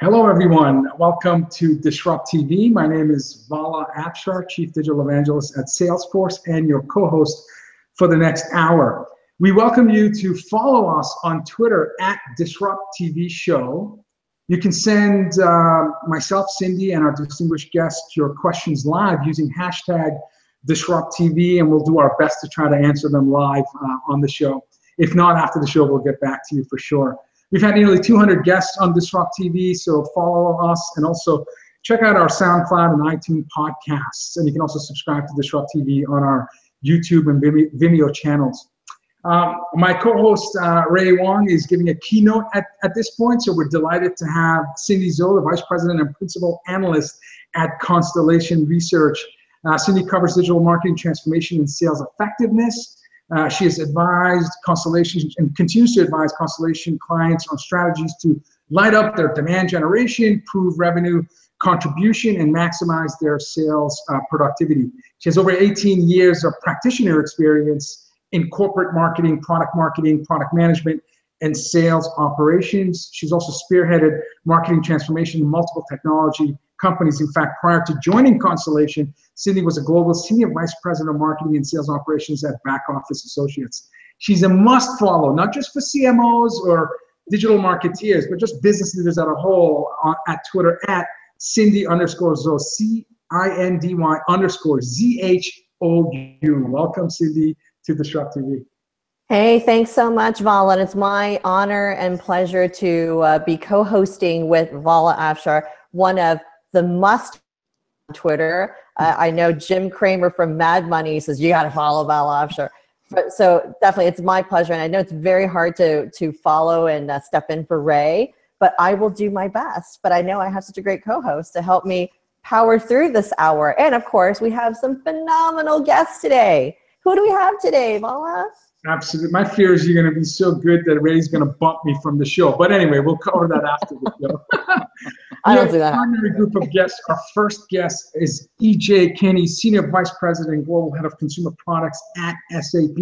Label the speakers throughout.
Speaker 1: Hello, everyone. Welcome to DisrupTV. My name is Vala Afshar, Chief Digital Evangelist at Salesforce, and your co-host for the next hour. We welcome you to follow us on Twitter at DisrupTV Show. You can send myself, Cindy, and our distinguished guests your questions live using hashtag DisrupTV, and we'll do our best to try to answer them live on the show. If not, after the show, we'll get back to you for sure. We've had nearly 200 guests on DisrupTV, so follow us and also check out our SoundCloud and iTunes podcasts. And you can also subscribe to DisrupTV on our YouTube and Vimeo channels. My co-host, Ray Wong, is giving a keynote at this point, so we're delighted to have Cindy Zoe, the Vice President and Principal Analyst at Constellation Research. Cindy covers digital marketing transformation and sales effectiveness. She has advised Constellation and continues to advise Constellation clients on strategies to light up their demand generation, improve revenue contribution, and maximize their sales productivity. She has over 18 years of practitioner experience in corporate marketing, product management, and sales operations. She's also spearheaded marketing transformation in multiple technology companies. In fact, prior to joining Constellation, Cindy was a global senior vice president of marketing and sales operations at Back Office Associates. She's a must follow, not just for CMOs or digital marketeers, but just business leaders as a whole at Twitter at Cindy_Zhou, CINDY_ZHOU. Welcome, Cindy, to DisrupTV.
Speaker 2: Hey, thanks so much, Vala. And it's my honor and pleasure to be co-hosting with Vala Afshar, one of the must on Twitter. I know Jim Cramer from Mad Money says you got to follow Vala Afshar. So definitely, it's my pleasure. And I know it's very hard to follow and step in for Ray, but I will do my best. But I know I have such a great co-host to help me power through this hour. And of course, we have some phenomenal guests today. Who do we have today, Vala?
Speaker 1: Absolutely. My fear is you're going to be so good that Ray's going to bump me from the show. But anyway, we'll cover that after the show.
Speaker 2: I don't do that.
Speaker 1: Primary group of guests. Our first guest is Kenney, Senior Vice President and Global Head of Consumer Products at SAP.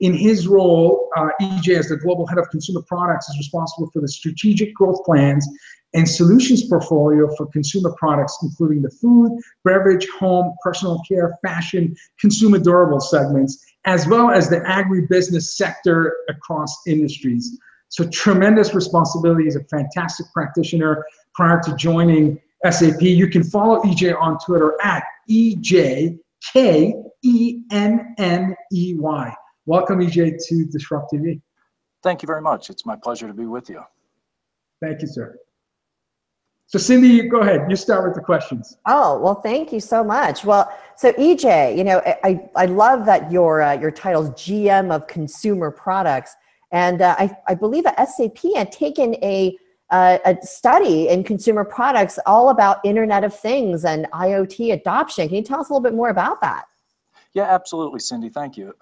Speaker 1: In his role, as the Global Head of Consumer Products, is responsible for the strategic growth plans and solutions portfolio for consumer products, including the food, beverage, home, personal care, fashion, consumer durable segments, as well as the agribusiness sector across industries. So tremendous responsibility. He's a fantastic practitioner. Prior to joining SAP, you can follow EJ on Twitter at EJKENNEY. Welcome, EJ, to DisrupTV.
Speaker 3: Thank you very much. It's my pleasure to be with you.
Speaker 1: Thank you, sir. So Cindy, go ahead. You start with the questions.
Speaker 2: Oh, well, thank you so much. Well, so EJ, you know, I love that your title is GM of Consumer Products. And I believe that SAP had taken a study in consumer products all about Internet of Things and IoT adoption. Can you tell us a little bit more about that?
Speaker 3: Yeah, absolutely, Cindy. Thank you.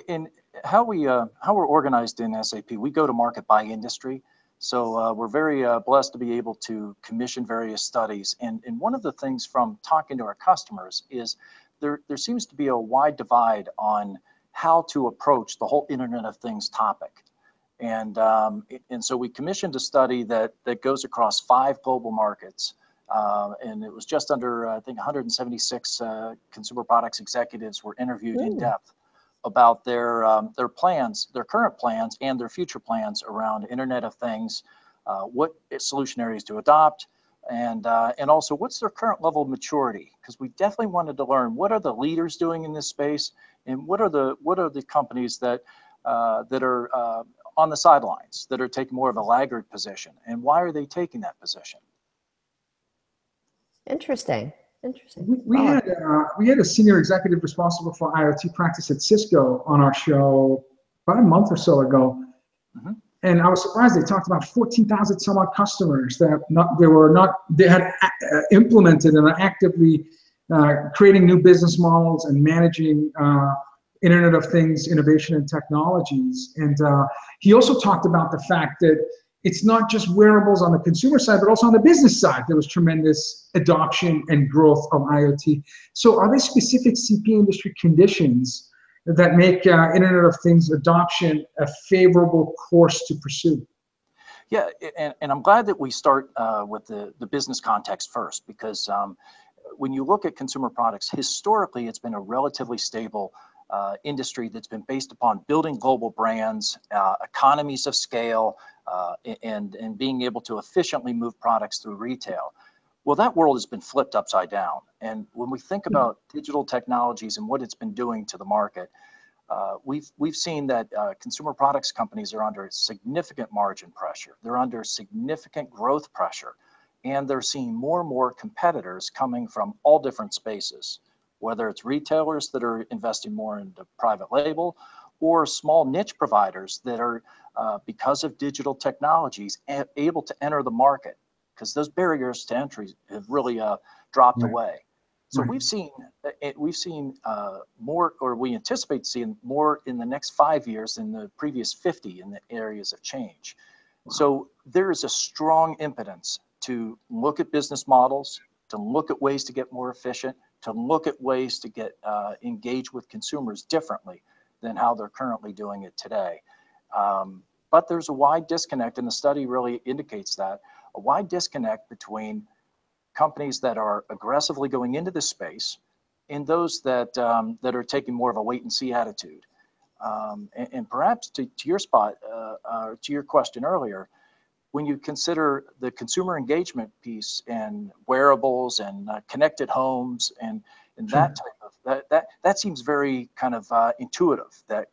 Speaker 3: In how we're organized in SAP, we go to market by industry. So we're very blessed to be able to commission various studies. And one of the things from talking to our customers is there seems to be a wide divide on how to approach the whole Internet of Things topic. And so we commissioned a study that goes across 5 global markets. And it was just under, I think, 176 consumer products executives were interviewed in depth about their plans, their current plans, and their future plans around Internet of Things, what solution areas to adopt, and also what's their current level of maturity. Because we definitely wanted to learn what are the leaders doing in this space, and what are the companies that are on the sidelines, that are taking more of a laggard position, and why are they taking that position?
Speaker 2: Interesting.
Speaker 1: We had a senior executive responsible for IoT practice at Cisco on our show about a month or so ago. Mm-hmm. And I was surprised. They talked about 14,000 some odd customers that they had implemented and are actively creating new business models and managing Internet of Things, innovation and technologies. And he also talked about the fact that it's not just wearables on the consumer side, but also on the business side. There was tremendous adoption and growth of IoT. So are there specific CP industry conditions that make Internet of Things adoption a favorable course to pursue?
Speaker 3: Yeah, and I'm glad that we start with the business context first, because when you look at consumer products, historically, it's been a relatively stable industry that's been based upon building global brands, economies of scale, and being able to efficiently move products through retail. Well, that world has been flipped upside down. And when we think about digital technologies and what it's been doing to the market, we've seen that consumer products companies are under significant margin pressure. They're under significant growth pressure, and they're seeing more and more competitors coming from all different spaces, whether it's retailers that are investing more into private label, or small niche providers that are, because of digital technologies, able to enter the market, because those barriers to entry have really dropped away. So we've seen more, or we anticipate seeing more in the next 5 years than the previous 50 in the areas of change. So there is a strong impotence to look at business models, to look at ways to get more efficient, to look at ways to get engaged with consumers differently than how they're currently doing it today. But there's a wide disconnect, and the study really indicates that, a wide disconnect between companies that are aggressively going into this space and those that that are taking more of a wait and see attitude. And perhaps to your spot, to your question earlier, when you consider the consumer engagement piece and wearables and connected homes and that type of, that seems very kind of intuitive, that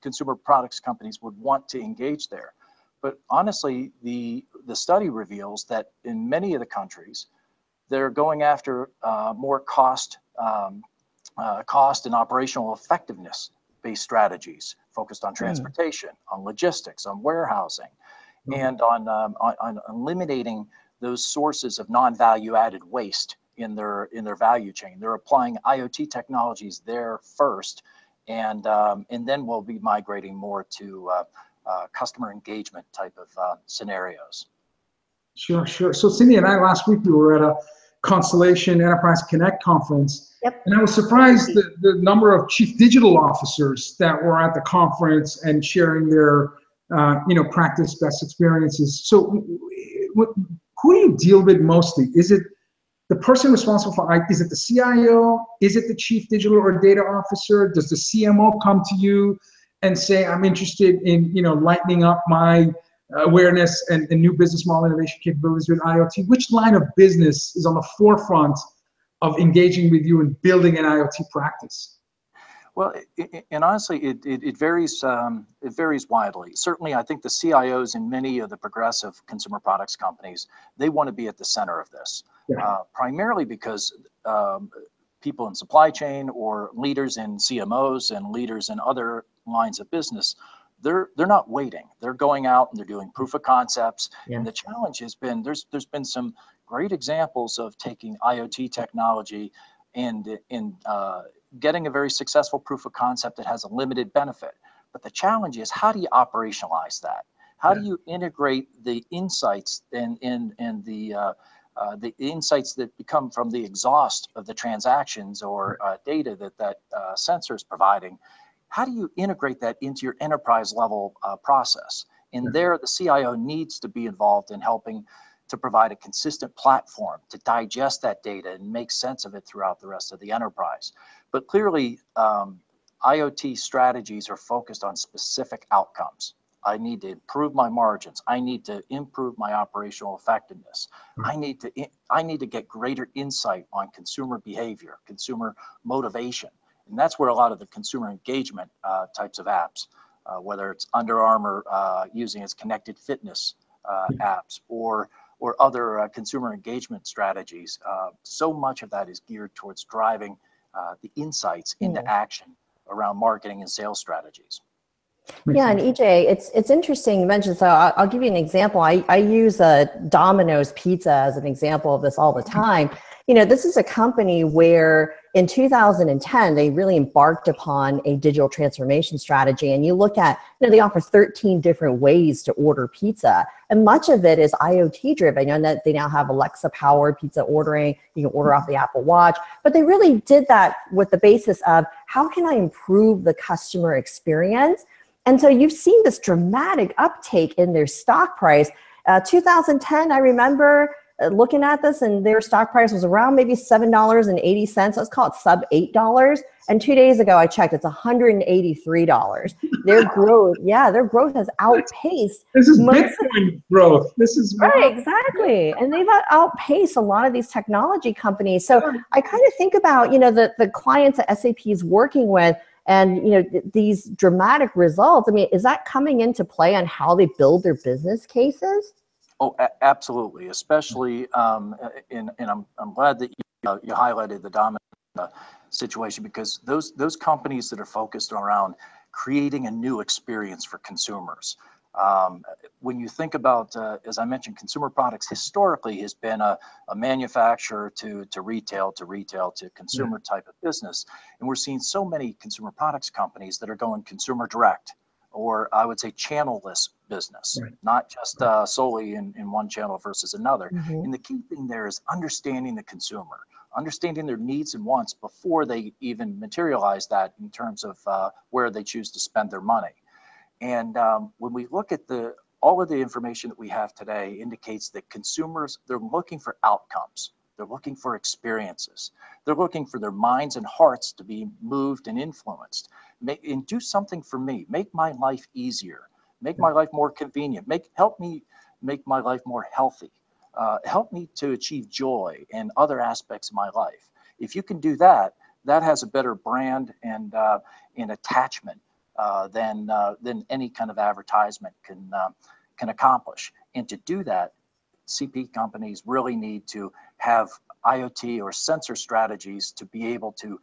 Speaker 3: consumer products companies would want to engage there. But honestly, the study reveals that in many of the countries, they're going after more cost and operational effectiveness based strategies focused on transportation, on logistics, on warehousing, and on eliminating those sources of non-value added waste in their value chain. They're applying IoT technologies there first, and then we'll be migrating more to customer engagement type of scenarios.
Speaker 1: Sure. So Cindy and I, last week, we were at a Constellation Enterprise Connect conference, and I was surprised the number of chief digital officers that were at the conference and sharing their practice best experiences. So who do you deal with mostly? Is it the person responsible for, is it the CIO? Is it the chief digital or data officer? Does the CMO come to you and say, I'm interested in lightening up my awareness and new business model innovation capabilities with IoT? Which line of business is on the forefront of engaging with you and building an IoT practice?
Speaker 3: Well, and honestly, it varies. It varies widely. Certainly, I think the CIOs in many of the progressive consumer products companies, they want to be at the center of this, primarily because people in supply chain or leaders in CMOs and leaders in other lines of business, they're not waiting. They're going out and they're doing proof of concepts. And the challenge has been there's been some great examples of taking IoT technology and getting a very successful proof of concept that has a limited benefit. But the challenge is, how do you operationalize that? How do you integrate the insights and the insights that become from the exhaust of the transactions or data that sensor is providing? How do you integrate that into your enterprise level process? And there, the CIO needs to be involved in helping to provide a consistent platform to digest that data and make sense of it throughout the rest of the enterprise. But clearly, IoT strategies are focused on specific outcomes. I need to improve my margins. I need to improve my operational effectiveness. I need to get greater insight on consumer behavior, consumer motivation. And that's where a lot of the consumer engagement types of apps, whether it's Under Armour using its connected fitness apps or other consumer engagement strategies, so much of that is geared towards driving the insights into action around marketing and sales strategies.
Speaker 2: Yeah, and EJ, it's interesting you mentioned, so I'll give you an example. I use Domino's Pizza as an example of this all the time. This is a company where in 2010, they really embarked upon a digital transformation strategy. And you look at, they offer 13 different ways to order pizza. And much of it is IoT driven. That they now have Alexa powered pizza ordering. You can order off the Apple Watch. But they really did that with the basis of, how can I improve the customer experience? And so you've seen this dramatic uptake in their stock price. 2010, I remember looking at this, and their stock price was around maybe $7.80. Let's call it sub $8. And 2 days ago, I checked, it's $183. Their growth has outpaced.
Speaker 1: This is Bitcoin growth. This is
Speaker 2: right, exactly. And they've outpaced a lot of these technology companies. So I kind of think about, the clients that SAP is working with, and these dramatic results. I mean, is that coming into play on how they build their business cases?
Speaker 3: Oh, absolutely. Especially, and I'm glad that you highlighted the dominant situation, because those companies that are focused around creating a new experience for consumers. When you think about, as I mentioned, consumer products historically has been a manufacturer to retail to consumer type of business. And we're seeing so many consumer products companies that are going consumer direct, or I would say channel-less business, not just solely in one channel versus another.
Speaker 2: Mm-hmm.
Speaker 3: And the key thing there is understanding the consumer, understanding their needs and wants before they even materialize that in terms of where they choose to spend their money. And when we look at all of the information that we have today indicates that consumers, they're looking for outcomes. They're looking for experiences. They're looking for their minds and hearts to be moved and influenced. And do something for me. Make my life easier. Make my life more convenient. Help me make my life more healthy. Help me to achieve joy and other aspects of my life. If you can do that, that has a better brand and attachment than any kind of advertisement can accomplish. And to do that, CP companies really need to have IoT or sensor strategies to be able to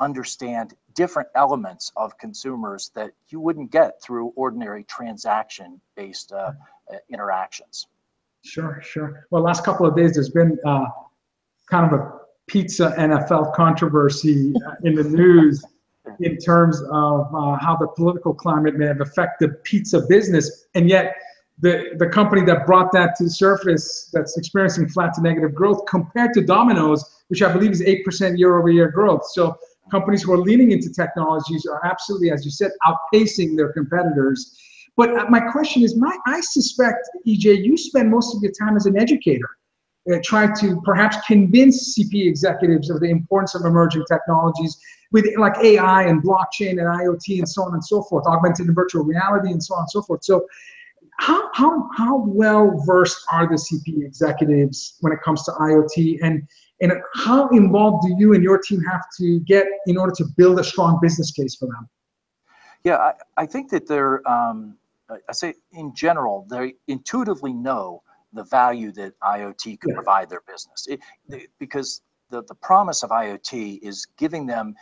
Speaker 3: understand different elements of consumers that you wouldn't get through ordinary transaction-based interactions.
Speaker 1: Sure. Well, last couple of days, there's been kind of a pizza NFL controversy in the news in terms of how the political climate may have affected pizza business. And yet the company that brought that to the surface, that's experiencing flat to negative growth compared to Domino's, which I believe is 8% year-over-year growth. So companies who are leaning into technologies are absolutely, as you said, outpacing their competitors. But my question is, I suspect, EJ, you spend most of your time as an educator, trying to perhaps convince CP executives of the importance of emerging technologies with like AI and blockchain and IoT and so on and so forth, augmented and virtual reality and so on and so forth. So how well versed are the CP executives when it comes to IoT, and how involved do you and your team have to get in order to build a strong business case for them?
Speaker 3: Yeah, I think that they're, I say in general, they intuitively know the value that IoT can provide their business. Because the promise of IoT is giving them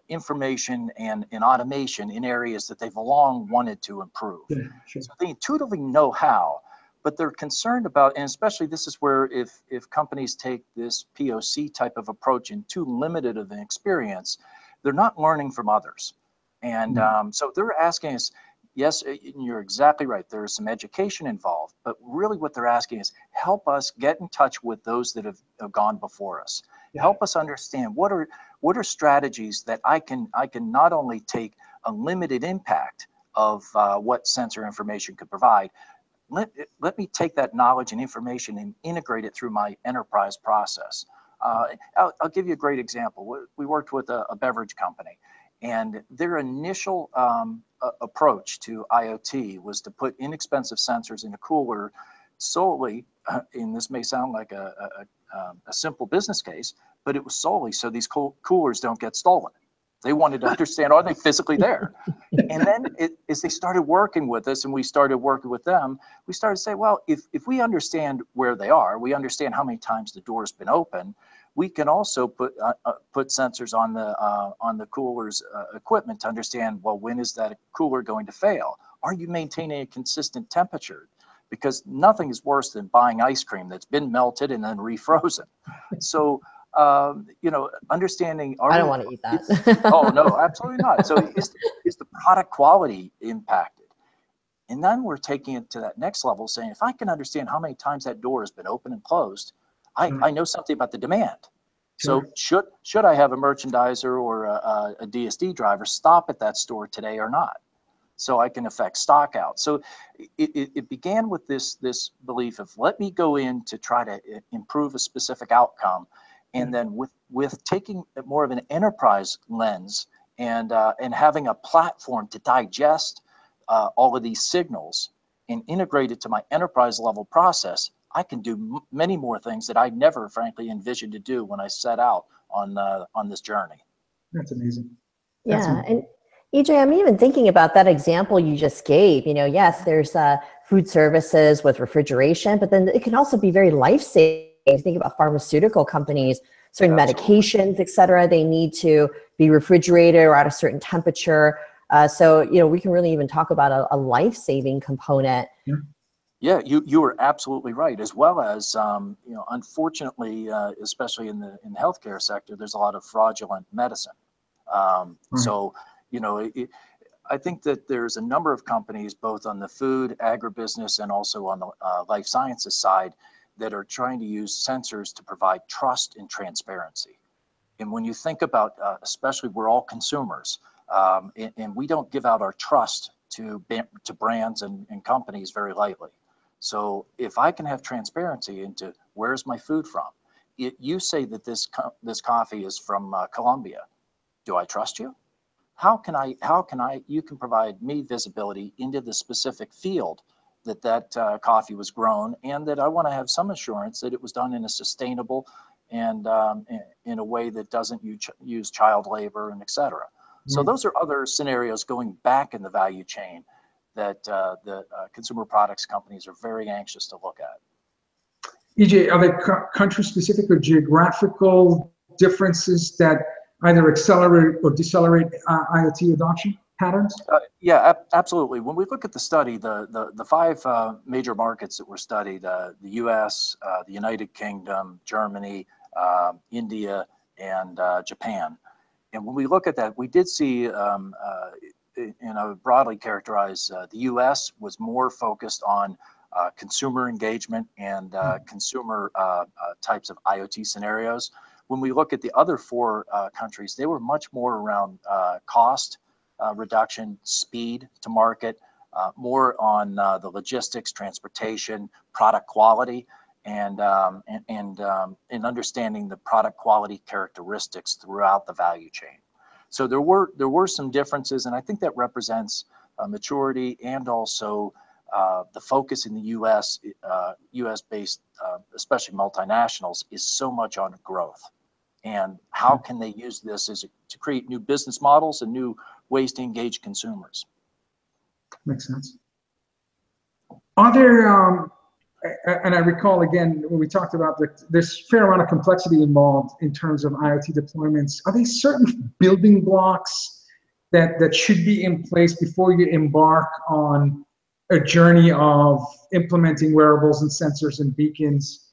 Speaker 3: information and automation in areas that they've long wanted to improve. Yeah, sure. So they intuitively know how, but they're concerned about, and especially this is where if companies take this POC type of approach in too limited of an experience, they're not learning from others. And so they're asking us, yes, you're exactly right. There is some education involved, but really what they're asking is help us get in touch with those that have gone before us. Yeah. Help us understand what are strategies that I can not only take a limited impact of what sensor information could provide. Let me take that knowledge and information and integrate it through my enterprise process. I'll give you a great example. We worked with a beverage company, and their initial approach to IoT was to put inexpensive sensors in a cooler solely, and this may sound like a simple business case, but it was solely so these coolers don't get stolen. They wanted to understand, are they physically there? And then as they started working with us and we started working with them, we started to say, well, if we understand where they are, we understand how many times the door's been open, we can also put sensors on the cooler's equipment to understand, well, when is that cooler going to fail? Are you maintaining a consistent temperature? Because nothing is worse than buying ice cream that's been melted and then refrozen. So, understanding.
Speaker 2: I don't want to eat that.
Speaker 3: Oh, no, absolutely not. So is the product quality impacted? And then we're taking it to that next level, saying, if I can understand how many times that door has been open and closed, I know something about the demand. So should I have a merchandiser or a DSD driver stop at that store today or not? so I can affect stock out. So it began with this belief of, let me go in to try to improve a specific outcome, and then with taking more of an enterprise lens and having a platform to digest all of these signals and integrate it to my enterprise level process, I can do many more things that I never, frankly, envisioned to do when I set out on this journey.
Speaker 1: That's amazing.
Speaker 2: Yeah, and EJ, I'm even thinking about that example you just gave. You know, yes, there's food services with refrigeration, but then it can also be very life-saving. Think about pharmaceutical companies, certain medications, et cetera. They need to be refrigerated or at a certain temperature. So, you know, we can really even talk about a life-saving component.
Speaker 3: Yeah, you were absolutely right. As well as, you know, unfortunately, especially in the healthcare sector, there's a lot of fraudulent medicine. So, you know, I think that there's a number of companies, both on the food, agribusiness, and also on the life sciences side, that are trying to use sensors to provide trust and transparency. And when you think about, especially, we're all consumers, and we don't give out our trust to brands and companies very lightly. So if I can have transparency into where's my food from, you say that this coffee is from Colombia. Do I trust you? How can you can provide me visibility into the specific field that coffee was grown, and that I want to have some assurance that it was done in a sustainable and in a way that doesn't use child labor and et cetera. So those are other scenarios going back in the value chain that the consumer products companies are very anxious to look at.
Speaker 1: EJ, are there country-specific or geographical differences that either accelerate or decelerate IoT adoption patterns?
Speaker 3: Yeah, absolutely. When we look at the study, the five major markets that were studied, the US, the United Kingdom, Germany, India, and Japan. And when we look at that, we did see, and I would broadly characterize, the US was more focused on consumer engagement and consumer types of IoT scenarios. When we look at the other four countries, they were much more around cost reduction, speed to market, more on the logistics, transportation, product quality, and understanding the product quality characteristics throughout the value chain. So there were some differences, and I think that represents maturity, and also the focus in the U.S. US-based, especially multinationals, is so much on growth. And how can they use this to create new business models and new ways to engage consumers?
Speaker 1: Makes sense. Are there, and I recall again, when we talked about there's a fair amount of complexity involved in terms of IoT deployments. Are there certain building blocks that should be in place before you embark on a journey of implementing wearables and sensors and beacons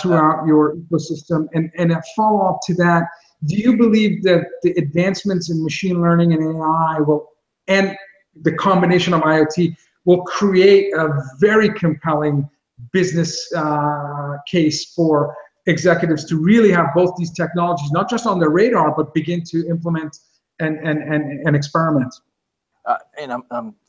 Speaker 1: throughout your ecosystem? And a follow-up to that, do you believe that the advancements in machine learning and AI and the combination of IoT will create a very compelling business case for executives to really have both these technologies, not just on their radar, but begin to implement and experiment?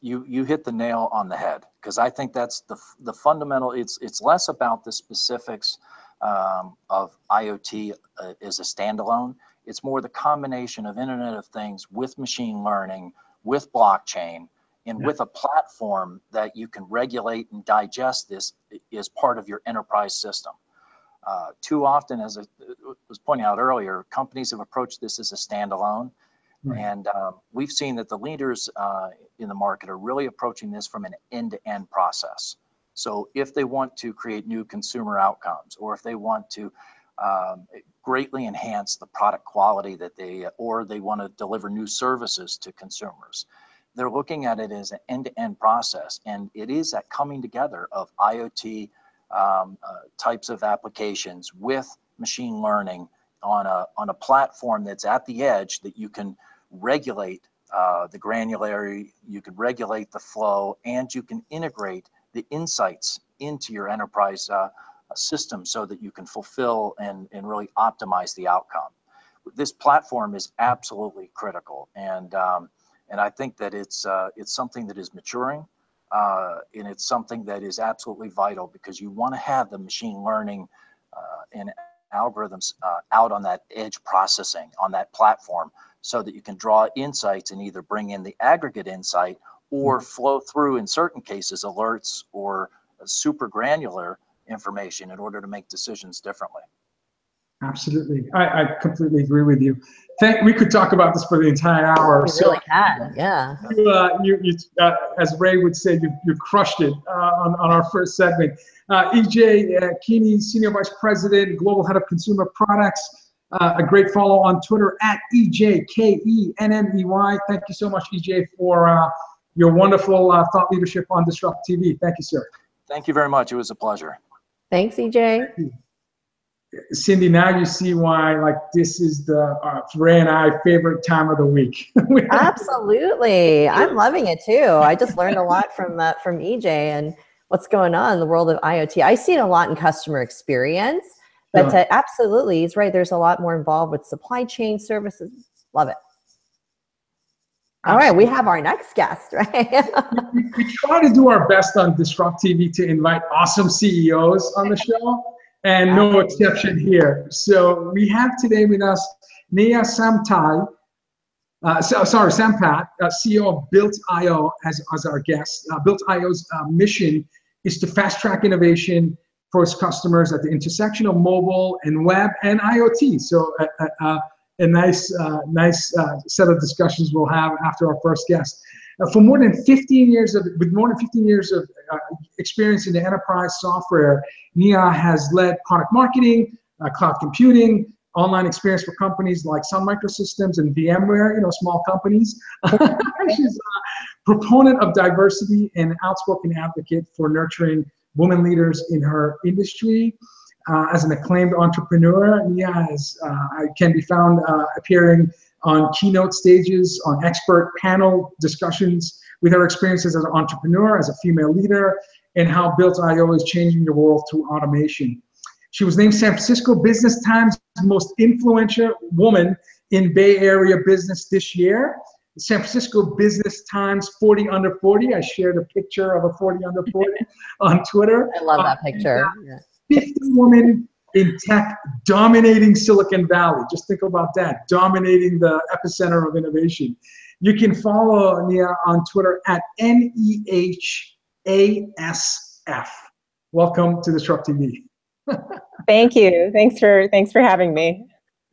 Speaker 3: You hit the nail on the head, because I think that's the fundamental. It's less about the specifics of IoT as a standalone. It's more the combination of Internet of Things with machine learning, with blockchain, and with a platform that you can regulate and digest this as part of your enterprise system. Too often, as I was pointing out earlier, companies have approached this as a standalone. And we've seen that the leaders in the market are really approaching this from an end-to-end process. So if they want to create new consumer outcomes, or if they want to greatly enhance the product quality or they want to deliver new services to consumers, they're looking at it as an end-to-end process. And it is that coming together of IoT types of applications with machine learning on a platform that's at the edge, that you can regulate the granularity, you can regulate the flow, and you can integrate the insights into your enterprise system so that you can fulfill and really optimize the outcome. This platform is absolutely critical. And And I think that it's something that is maturing, and it's something that is absolutely vital, because you want to have the machine learning and algorithms out on that edge processing on that platform, so that you can draw insights and either bring in the aggregate insight or flow through, in certain cases, alerts or super granular information in order to make decisions differently.
Speaker 1: Absolutely. I completely agree with you. We could talk about this for the entire hour.
Speaker 2: We really can, yeah.
Speaker 1: As Ray would say, you crushed it on our first segment. EJ Kenney, Senior Vice President, Global Head of Consumer Products. A great follow on Twitter at EJKENNEY. Thank you so much, EJ, for your wonderful thought leadership on Disrupt TV. Thank you, sir.
Speaker 3: Thank you very much. It was a pleasure.
Speaker 2: Thanks, EJ.
Speaker 1: Cindy, now you see why this is the Ray and I favorite time of the week.
Speaker 2: Absolutely. I'm loving it too. I just learned a lot from EJ and what's going on in the world of IoT. I see it a lot in customer experience, but absolutely, he's right. There's a lot more involved with supply chain services. Love it. All right, we have our next guest, right?
Speaker 1: we try to do our best on Disrupt TV to invite awesome CEOs on the show, and no exception here. So we have today with us Neha Sampat, CEO of Built.io as our guest. Built.io's mission is to fast track innovation for its customers at the intersection of mobile and web and IoT. So a nice set of discussions we'll have after our first guest. With more than 15 years of experience in the enterprise software, Neha has led product marketing, cloud computing, online experience for companies like Sun Microsystems and VMware, small companies. She's a proponent of diversity and an outspoken advocate for nurturing women leaders in her industry. As an acclaimed entrepreneur, Neha can be found appearing on keynote stages, on expert panel discussions with her experiences as an entrepreneur, as a female leader, and how Built.io is changing the world through automation. She was named San Francisco Business Times' most influential woman in Bay Area business this year. The San Francisco Business Times 40 Under 40. I shared a picture of a 40 Under 40 on Twitter.
Speaker 2: I love that picture.
Speaker 1: 50 women in tech dominating Silicon Valley. Just think about that, dominating the epicenter of innovation. You can follow Neha on Twitter at NEHASF. Welcome to Disrupt TV.
Speaker 4: Thank you. Thanks for having me.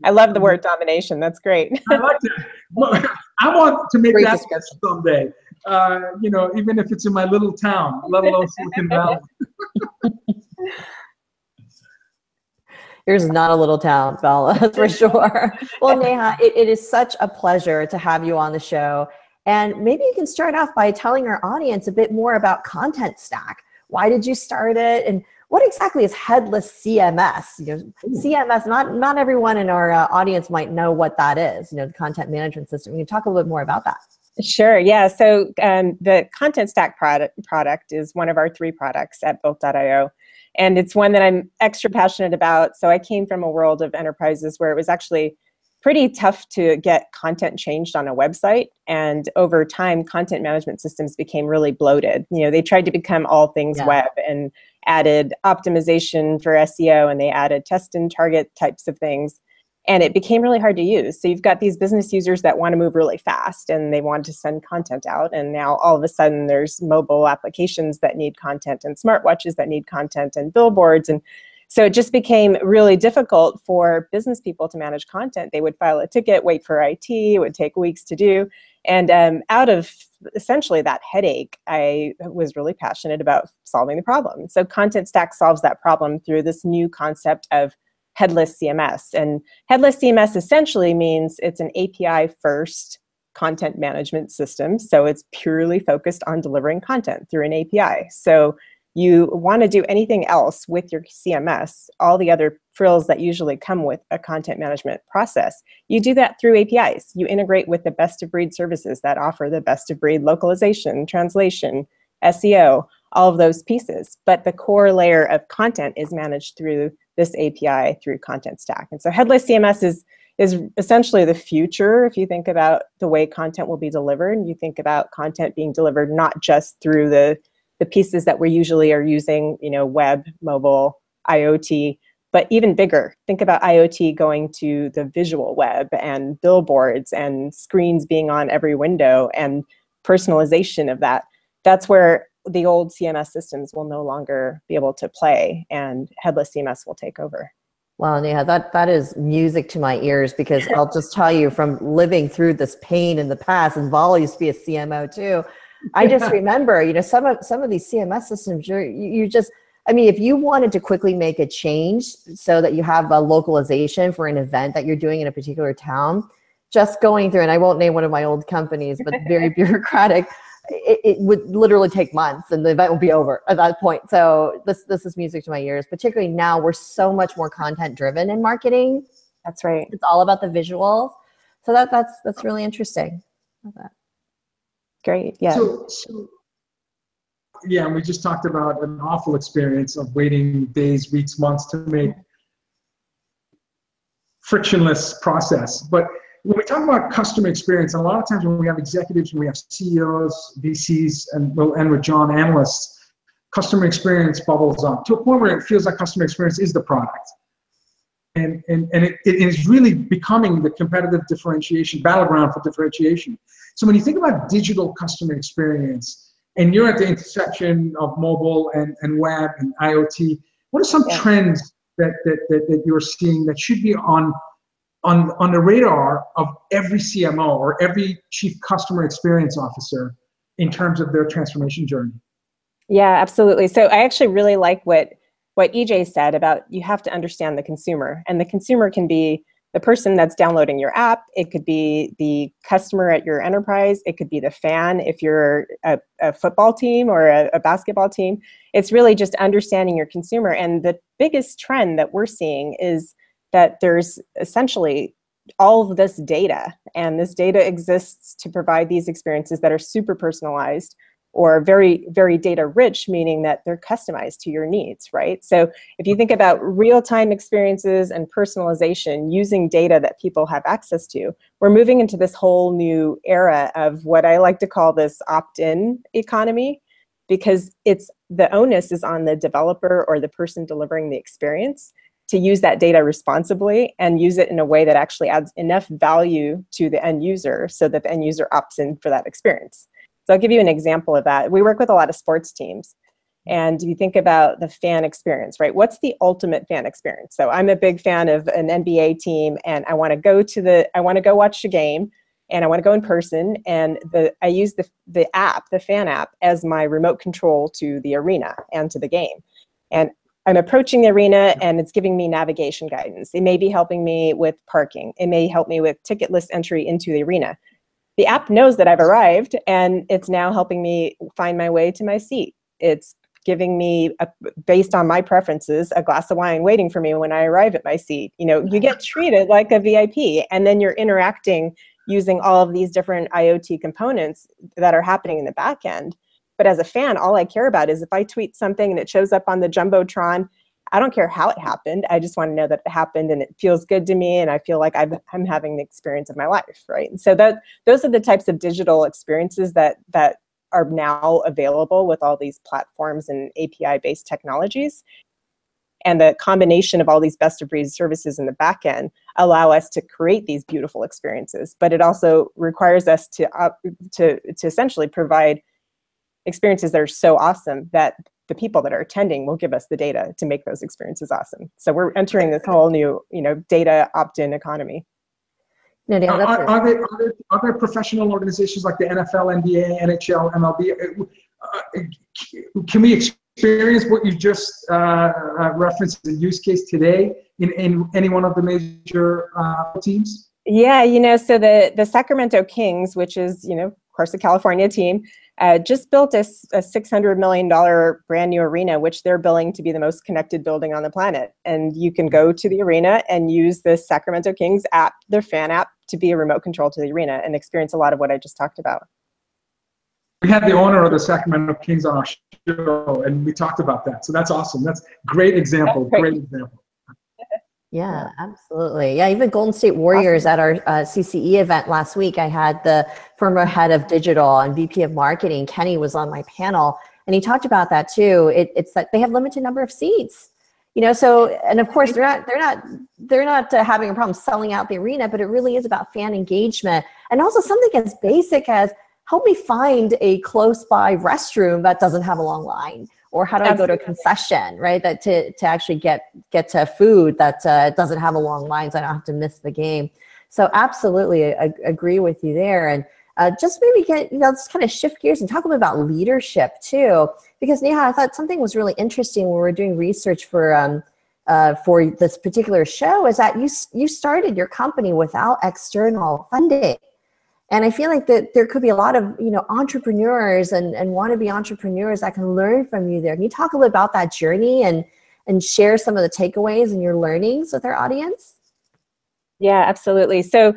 Speaker 4: I love the word domination. That's great.
Speaker 1: I like that. I want to make that someday. Even if it's in my little town, let alone Silicon Valley.
Speaker 2: Yours is not a little town, Bella, for sure. Well, Neha, it is such a pleasure to have you on the show. And maybe you can start off by telling our audience a bit more about Content Stack. Why did you start it? And what exactly is headless CMS? CMS, not everyone in our audience might know what that is, the content management system. You can talk a little bit more about that.
Speaker 4: Sure, yeah. So the Content Stack product is one of our 3 products at Built.io. And it's one that I'm extra passionate about. So I came from a world of enterprises where it was actually pretty tough to get content changed on a website. And over time, content management systems became really bloated. They tried to become all things web and added optimization for SEO, and they added test and target types of things. And it became really hard to use. So you've got these business users that want to move really fast and they want to send content out. And now all of a sudden there's mobile applications that need content and smartwatches that need content and billboards. And so it just became really difficult for business people to manage content. They would file a ticket, wait for IT, it would take weeks to do. And out of essentially that headache, I was really passionate about solving the problem. So Content Stack solves that problem through this new concept of headless CMS. And headless CMS essentially means it's an API-first content management system. So it's purely focused on delivering content through an API. So you want to do anything else with your CMS, all the other frills that usually come with a content management process, you do that through APIs. You integrate with the best-of-breed services that offer the best-of-breed localization, translation, SEO, all of those pieces. But the core layer of content is managed through this API through Content Stack. And so headless CMS is essentially the future. If you think about the way content will be delivered, you think about content being delivered not just through the pieces that we usually are using, web, mobile, IoT, but even bigger. Think about IoT going to the visual web and billboards and screens being on every window and personalization of that. That's where the old CMS systems will no longer be able to play, and headless CMS will take over.
Speaker 2: Wow, Neha, that is music to my ears, because I'll just tell you, from living through this pain in the past, and Vala used to be a CMO too, I just remember, some of these CMS systems, you just, I mean, if you wanted to quickly make a change so that you have a localization for an event that you're doing in a particular town, just going through, and I won't name one of my old companies, but very bureaucratic, it would literally take months and the event will be over at that point. So this is music to my ears, particularly now we're so much more content driven in marketing.
Speaker 4: That's right.
Speaker 2: It's all about the visuals. So that's really interesting. Love that.
Speaker 4: Great, yeah.
Speaker 1: So yeah, and we just talked about an awful experience of waiting days, weeks, months to make frictionless process. But when we talk about customer experience, and a lot of times when we have executives, when we have CEOs, VCs, and we'll end with John, analysts, customer experience bubbles up to a point where it feels like customer experience is the product. And it is really becoming the competitive differentiation, battleground for differentiation. So when you think about digital customer experience, and you're at the intersection of mobile and web and IoT, what are some trends that you're seeing that should be on the radar of every CMO or every chief customer experience officer in terms of their transformation journey?
Speaker 4: Yeah, absolutely. So I actually really like what EJ said about you have to understand the consumer, and the consumer can be the person that's downloading your app. It could be the customer at your enterprise. It could be the fan if you're a football team or a basketball team. It's really just understanding your consumer. And the biggest trend that we're seeing is that there's essentially all of this data, and this data exists to provide these experiences that are super personalized or very, very data rich, meaning that they're customized to your needs, right? So if you think about real-time experiences and personalization using data that people have access to, we're moving into this whole new era of what I like to call this opt-in economy, because the onus is on the developer or the person delivering the experience to use that data responsibly and use it in a way that actually adds enough value to the end user so that the end user opts in for that experience. So I'll give you an example of that. We work with a lot of sports teams, and you think about the fan experience, right? What's the ultimate fan experience? So I'm a big fan of an NBA team, and I want to go watch a game, and I want to go in person, and I use the fan app, as my remote control to the arena and to the game. And I'm approaching the arena, and it's giving me navigation guidance. It may be helping me with parking. It may help me with ticket list entry into the arena. The app knows that I've arrived, and it's now helping me find my way to my seat. It's giving me, based on my preferences, a glass of wine waiting for me when I arrive at my seat. You get treated like a VIP, and then you're interacting using all of these different IoT components that are happening in the back end. But as a fan, all I care about is if I tweet something and it shows up on the Jumbotron, I don't care how it happened. I just want to know that it happened and it feels good to me, and I feel like I'm having the experience of my life, right? And so those are the types of digital experiences that are now available with all these platforms and API-based technologies. And the combination of all these best-of-breed services in the back end allow us to create these beautiful experiences. But it also requires us to essentially provide experiences that are so awesome that the people that are attending will give us the data to make those experiences awesome. So we're entering this whole new, data opt-in economy.
Speaker 1: Are there professional organizations like the NFL, NBA, NHL, MLB? Can we experience what you just referenced the use case today in any one of the major teams?
Speaker 4: Yeah, so the Sacramento Kings, which is, of course, a California team, just built a $600 million brand new arena, which they're billing to be the most connected building on the planet. And you can go to the arena and use the Sacramento Kings app, their fan app, to be a remote control to the arena and experience a lot of what I just talked about.
Speaker 1: We had the owner of the Sacramento Kings on our show, and we talked about that. So that's awesome. That's a great example. Great example.
Speaker 2: Yeah, absolutely. Yeah, even Golden State Warriors at our CCE event last week, I had the former head of digital and VP of marketing, Kenney, was on my panel, and he talked about that too. It's that they have limited number of seats, so, and of course they're not having a problem selling out the arena, but it really is about fan engagement, and also something as basic as help me find a close by restroom that doesn't have a long line. Or how do I go to a concession, right? That to actually get to food that doesn't have a long line, so I don't have to miss the game. So absolutely, I agree with you there. And just maybe let's kind of shift gears and talk a little about leadership too. Because Neha, I thought something was really interesting when we were doing research for this particular show is that you started your company without external funding. And I feel like that there could be a lot of, entrepreneurs and wannabe entrepreneurs that can learn from you there. Can you talk a little about that journey and share some of the takeaways and your learnings with our audience?
Speaker 4: Yeah, absolutely. So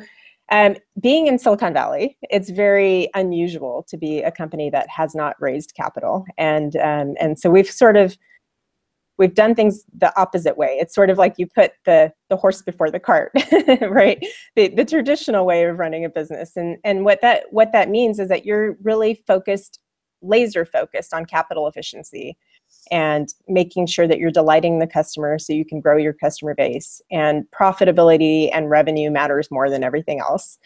Speaker 4: being in Silicon Valley, it's very unusual to be a company that has not raised capital. And so we've done things the opposite way. It's sort of like you put the horse before the cart, right? The traditional way of running a business. And what that means is that you're really laser focused on capital efficiency and making sure that you're delighting the customer so you can grow your customer base. And profitability and revenue matters more than everything else.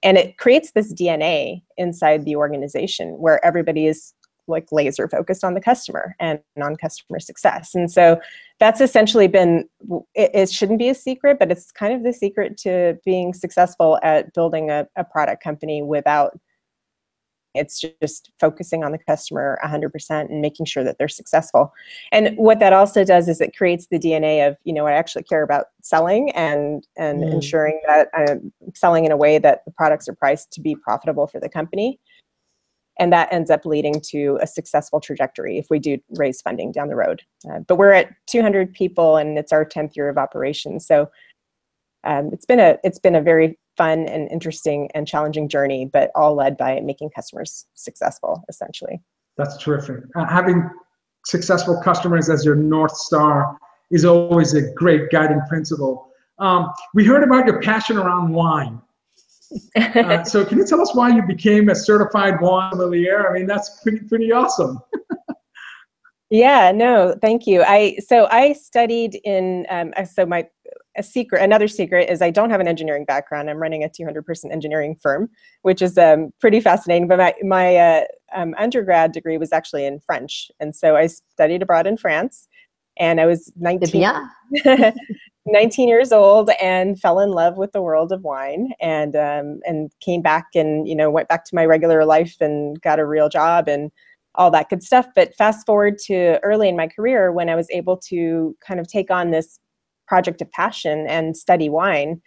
Speaker 4: And it creates this DNA inside the organization where everybody is like laser focused on the customer and on customer success. And so that's essentially been, it shouldn't be a secret, but it's kind of the secret to being successful at building a product company without, it's just focusing on the customer 100% and making sure that they're successful. And what that also does is it creates the DNA of, I actually care about selling and ensuring that I'm selling in a way that the products are priced to be profitable for the company. And that ends up leading to a successful trajectory if we do raise funding down the road. But we're at 200 people and it's our 10th year of operation. So it's been a very fun and interesting and challenging journey, but all led by making customers successful, essentially.
Speaker 1: That's terrific. Having successful customers as your North Star is always a great guiding principle. We heard about your passion around wine. So can you tell us why you became a certified wine sommelier? I mean, that's pretty awesome.
Speaker 4: Yeah, no, thank you. So I studied in, another secret is I don't have an engineering background. I'm running a 200-person engineering firm, which is pretty fascinating. But my undergrad degree was actually in French. And so I studied abroad in France. And I was 19 years old and fell in love with the world of wine and came back and, went back to my regular life and got a real job and all that good stuff. But fast forward to early in my career when I was able to kind of take on this project of passion and study wine.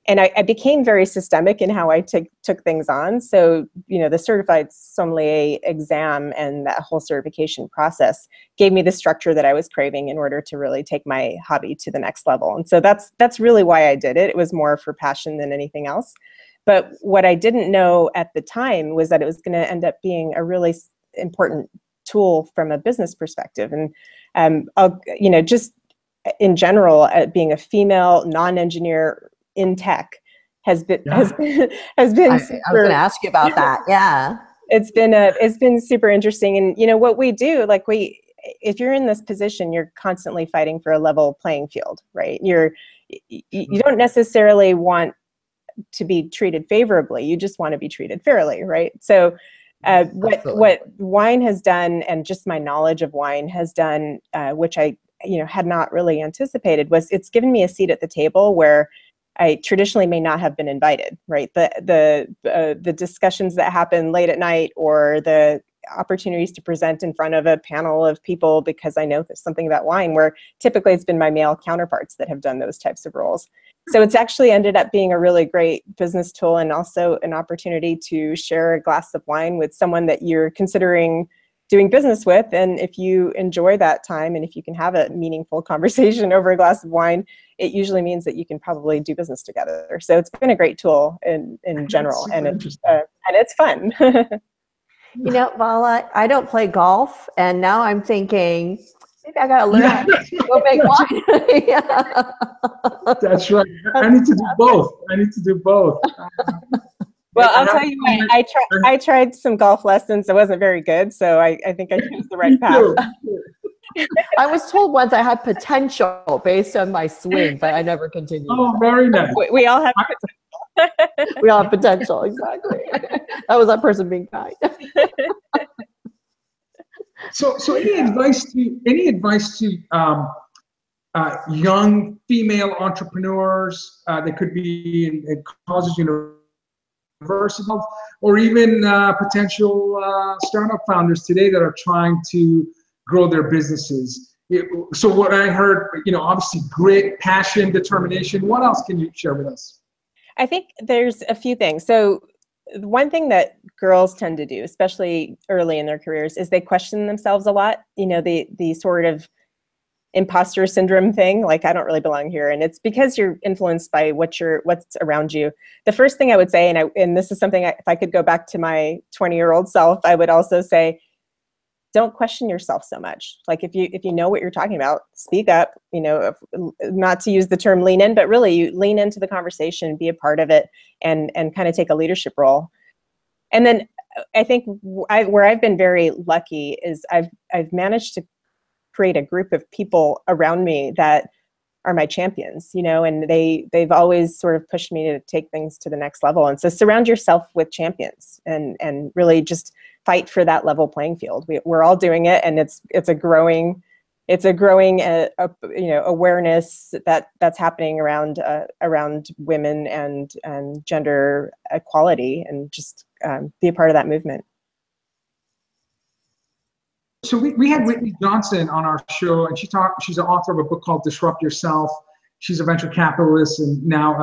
Speaker 4: And I became very systemic in how I took things on. So, the certified sommelier exam and that whole certification process gave me the structure that I was craving in order to really take my hobby to the next level. And so that's really why I did it. It was more for passion than anything else. But what I didn't know at the time was that it was going to end up being a really important tool from a business perspective. And just in general, being a female non-engineer in tech has been
Speaker 2: I was going to ask you about that. Yeah,
Speaker 4: it's been super interesting. And what we do, if you're in this position, you're constantly fighting for a level playing field, right? You don't necessarily want to be treated favorably. You just want to be treated fairly, right? So what wine has done, and just my knowledge of wine has done, which I had not really anticipated, was it's given me a seat at the table where I traditionally may not have been invited, right? The discussions that happen late at night, or the opportunities to present in front of a panel of people because I know there's something about wine, where typically it's been my male counterparts that have done those types of roles. So it's actually ended up being a really great business tool, and also an opportunity to share a glass of wine with someone that you're considering doing business with. And if you enjoy that time, and if you can have a meaningful conversation over a glass of wine, it usually means that you can probably do business together. So it's been a great tool in general, and it's fun.
Speaker 2: Vala, I don't play golf, and now I'm thinking, Maybe I gotta learn how to go make wine. Yeah.
Speaker 1: That's right. I need to do both. I need to do both.
Speaker 4: Well, I'll tell you what, I tried some golf lessons. It wasn't very good, so I think I chose the right path.
Speaker 2: I was told once I had potential based on my swing, but I never continued.
Speaker 1: Oh, very nice.
Speaker 4: We all have potential.
Speaker 2: We all have potential, exactly. That was that person being kind.
Speaker 1: So any advice to young female entrepreneurs that could be in colleges, universities, or even potential startup founders today that are trying to grow their businesses? So what I heard, obviously grit, passion, determination. What else can you share with us?
Speaker 4: I think there's a few things. So one thing that girls tend to do, especially early in their careers, is they question themselves a lot. The sort of imposter syndrome thing, like I don't really belong here, and it's because you're influenced by what's around you. The first thing I would say, and this is something if I could go back to my 20-year-old self, I would also say, don't question yourself so much. Like if you know what you're talking about, speak up. Not to use the term lean in, but really you lean into the conversation, be a part of it, and kind of take a leadership role. And then I think where I've been very lucky is I've managed to create a group of people around me that are my champions, and they've always sort of pushed me to take things to the next level. And so surround yourself with champions and really just fight for that level playing field. We're all doing it, and it's a growing awareness that's happening around women and gender equality, and just be a part of that movement.
Speaker 1: So we had Whitney Johnson on our show, and she's an author of a book called Disrupt Yourself. She's a venture capitalist and now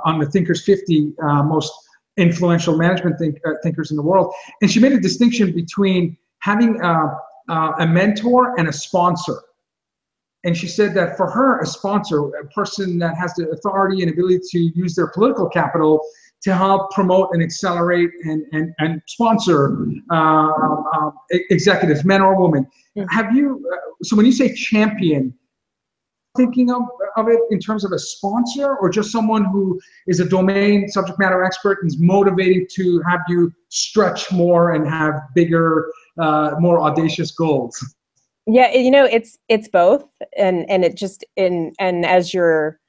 Speaker 1: on the Thinkers 50 most influential management thinkers in the world. And she made a distinction between having a mentor and a sponsor. And she said that for her, a sponsor, a person that has the authority and ability to use their political capital to help promote and accelerate and sponsor executives, men or women. Have you, so when you say champion, thinking of it in terms of a sponsor, or just someone who is a domain subject matter expert and is motivating to have you stretch more and have bigger, more audacious goals?
Speaker 4: Yeah, it's both, and it just and as you're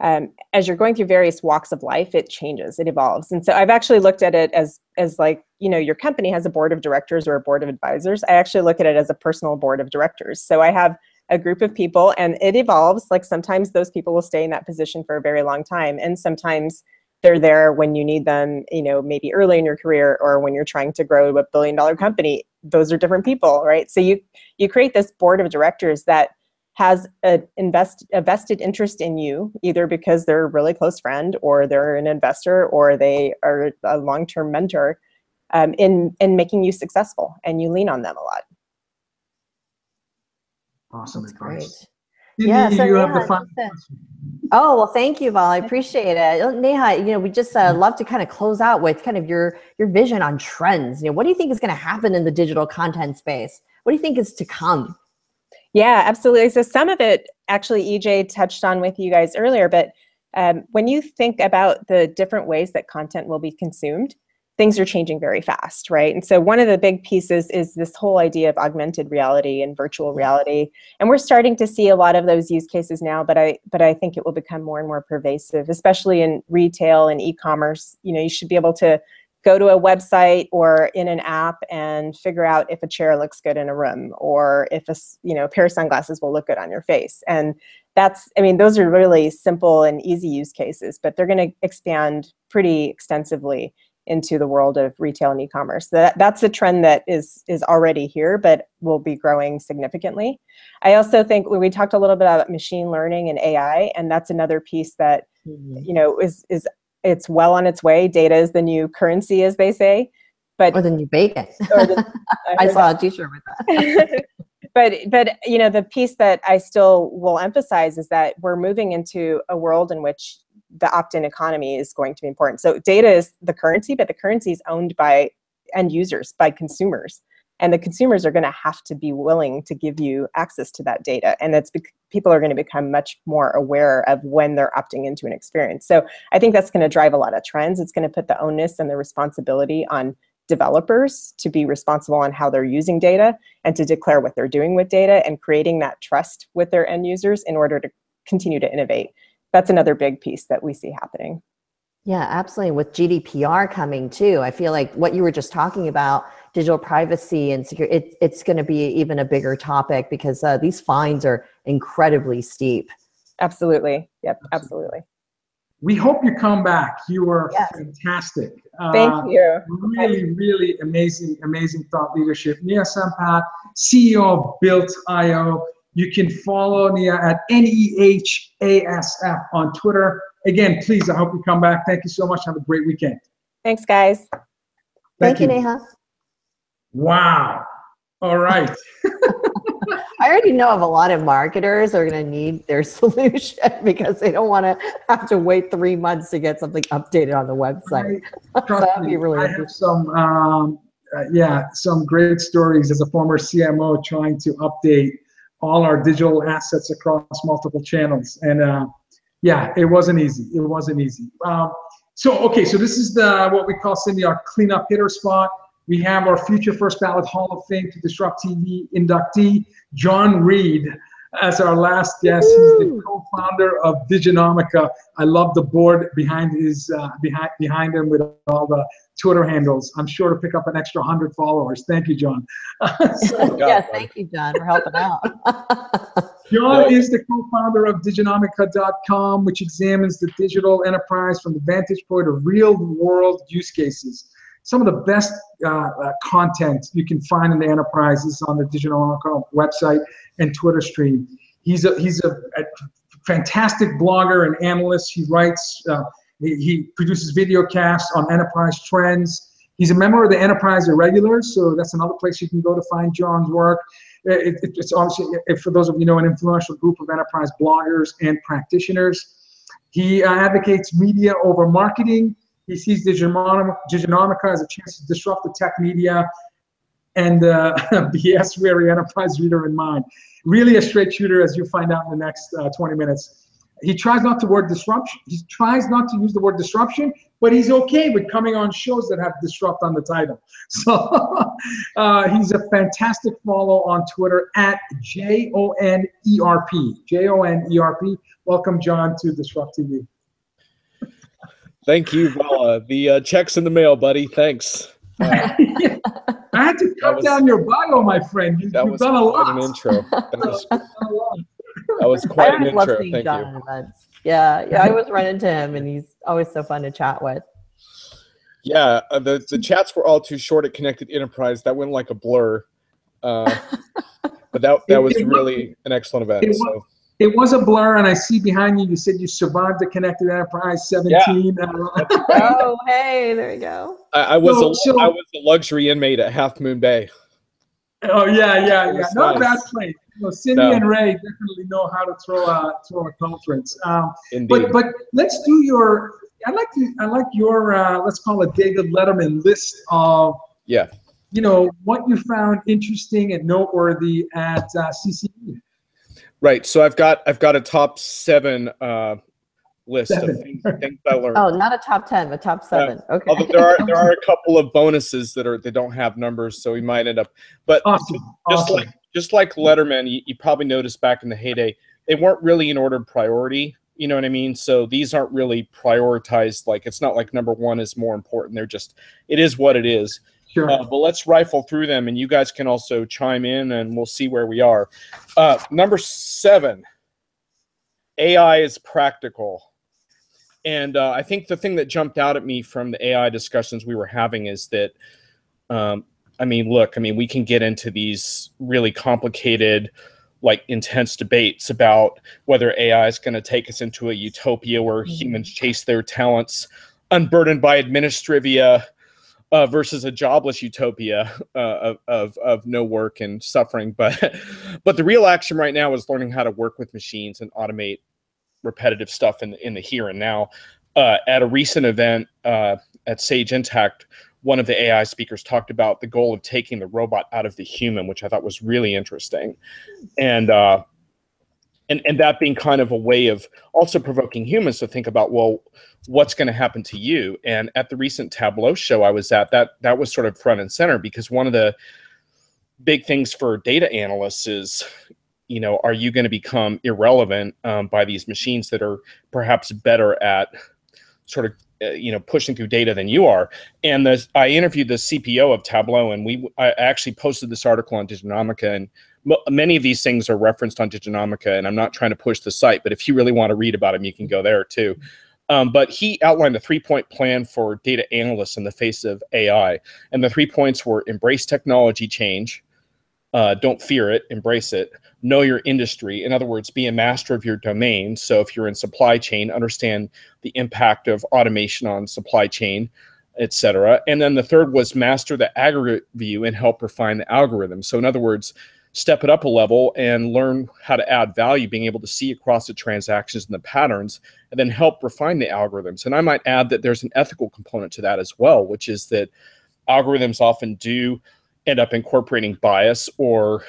Speaker 4: going through various walks of life, it changes, it evolves. And so I've actually looked at it as like, your company has a board of directors or a board of advisors. I actually look at it as a personal board of directors. So I have a group of people, and it evolves. Like sometimes those people will stay in that position for a very long time, and sometimes they're there when you need them, maybe early in your career or when you're trying to grow a billion-dollar company. Those are different people, right? So you create this board of directors that has a vested interest in you, either because they're a really close friend, or they're an investor, or they are a long-term mentor in making you successful, and you lean on them a lot.
Speaker 1: Awesome advice.
Speaker 2: Yeah, so
Speaker 1: you have
Speaker 2: Neha,
Speaker 1: the final question.
Speaker 2: Oh, well, thank you, Val. I appreciate it. Neha, we just love to kind of close out with kind of your vision on trends. What do you think is going to happen in the digital content space? What do you think is to come?
Speaker 4: Yeah, absolutely. So some of it actually EJ touched on with you guys earlier, but when you think about the different ways that content will be consumed, things are changing very fast, right? And so one of the big pieces is this whole idea of augmented reality and virtual reality. And we're starting to see a lot of those use cases now, but I think it will become more and more pervasive, especially in retail and e-commerce. You should be able to go to a website or in an app and figure out if a chair looks good in a room, or if a pair of sunglasses will look good on your face. And those are really simple and easy use cases, but they're going to expand pretty extensively into the world of retail and e-commerce. That's a trend that is already here, but will be growing significantly. I also think we talked a little bit about machine learning and AI, and that's another piece that it's well on its way. Data is the new currency, as they say.
Speaker 2: Or the new bacon. I saw a t-shirt with that.
Speaker 4: But the piece that I still will emphasize is that we're moving into a world in which the opt-in economy is going to be important. So data is the currency, but the currency is owned by end users, by consumers. And the consumers are going to have to be willing to give you access to that data. And people are going to become much more aware of when they're opting into an experience. So I think that's going to drive a lot of trends. It's going to put the onus and the responsibility on developers to be responsible on how they're using data and to declare what they're doing with data, and creating that trust with their end users in order to continue to innovate. That's another big piece that we see happening.
Speaker 2: Yeah, absolutely. With GDPR coming too, I feel like what you were just talking about, digital privacy and security, it's going to be even a bigger topic, because these fines are incredibly steep.
Speaker 4: Absolutely. Yep, absolutely.
Speaker 1: We hope you come back. You were fantastic.
Speaker 4: Thank you.
Speaker 1: Really, really amazing thought leadership. Neha Sampat, CEO of Built.io. You can follow Neha at NEHASF on Twitter. Again, please, I hope you come back. Thank you so much. Have a great weekend.
Speaker 4: Thanks, guys.
Speaker 2: Thank you, Neha.
Speaker 1: Wow. All right.
Speaker 2: I already know of a lot of marketers are going to need their solution because they don't want to have to wait 3 months to get something updated on the website. So that'd be really
Speaker 1: I have some great stories as a former CMO trying to update all our digital assets across multiple channels. And yeah, it wasn't easy. It wasn't easy. So this is what we call, Cindy, our cleanup hitter spot. We have our Future First Ballot Hall of Fame to DisrupTV inductee, Jon Reed, as our last guest. He's the co-founder of Diginomica. I love the board behind behind him with all the Twitter handles. I'm sure to pick up an extra 100 followers. Thank you, Jon.
Speaker 2: Yes, thank you, Jon, for helping out.
Speaker 1: Jon is the co-founder of Diginomica.com, which examines the digital enterprise from the vantage point of real-world use cases. Some of the best content you can find in the enterprise is on the Diginomica website and Twitter stream. He's a fantastic blogger and analyst. He writes, he produces video casts on enterprise trends. He's a member of the Enterprise Irregulars, so that's another place you can go to find Jon's work. It's obviously, for those of you know, an influential group of enterprise bloggers and practitioners. He advocates media over marketing. He sees Diginomica as a chance to disrupt the tech media and BS-weary enterprise reader in mind. Really a straight shooter, as you'll find out in the next 20 minutes. He tries not to use the word disruption, but he's okay with coming on shows that have disrupt on the title. So he's a fantastic follow on Twitter at JONERP. JONERP. Welcome, Jon, to DisrupTV.
Speaker 5: Thank you, Vala. The check's in the mail, buddy. Thanks.
Speaker 1: I had to cut down your bio, my friend. You've done a lot.
Speaker 5: An intro. That was quite an intro. Thank you.
Speaker 2: Yeah, I always run into him, and he's always so fun to chat with.
Speaker 5: Yeah, the chats were all too short at Connected Enterprise. That went like a blur. But that was really an excellent event.
Speaker 1: It was a blur, and I see behind you, you said you survived the Connected Enterprise 17. Yeah.
Speaker 2: Oh, hey, there you go.
Speaker 5: I was a luxury inmate at Half Moon Bay.
Speaker 1: Oh, yeah. Not a bad place. Cindy and Ray definitely know how to throw a conference. But let's do I like your let's call it David Letterman list of what you found interesting and noteworthy at CCE.
Speaker 5: Right. So I've got a top 7 list of things I learned.
Speaker 2: Oh, not a top 10, but top 7. Okay.
Speaker 5: Although there are a couple of bonuses that don't have numbers, so we might end up. But just like Letterman, you probably noticed back in the heyday, they weren't really in order of priority. You know what I mean? So these aren't really prioritized. Like, it's not like number 1 is more important. It is what it is.
Speaker 1: Sure.
Speaker 5: But let's rifle through them, and you guys can also chime in, and we'll see where we are. Number 7, AI is practical. And I think the thing that jumped out at me from the AI discussions we were having is that, we can get into these really complicated, like, intense debates about whether AI is going to take us into a utopia where humans chase their talents unburdened by administrivia, versus a jobless utopia of no work and suffering. But the real action right now is learning how to work with machines and automate repetitive stuff in the here and now. At a recent event at Sage Intact, one of the AI speakers talked about the goal of taking the robot out of the human, which I thought was really interesting. And that being kind of a way of also provoking humans to think about, well, what's going to happen to you? And at the recent Tableau show I was at, that was sort of front and center, because one of the big things for data analysts is, you know, are you going to become irrelevant by these machines that are perhaps better at sort of you know, pushing through data than you are? And I interviewed the CPO of Tableau, and I actually posted this article on Diginomica, and many of these things are referenced on Diginomica, and I'm not trying to push the site, but if you really want to read about them, you can go there too. But he outlined a 3-point plan for data analysts in the face of AI. And the 3 points were: embrace technology change, don't fear it, embrace it, know your industry. In other words, be a master of your domain. So if you're in supply chain, understand the impact of automation on supply chain, et cetera. And then the third was master the aggregate view and help refine the algorithm. So in other words, step it up a level and learn how to add value, being able to see across the transactions and the patterns, and then help refine the algorithms. And I might add that there's an ethical component to that as well, which is that algorithms often do end up incorporating bias or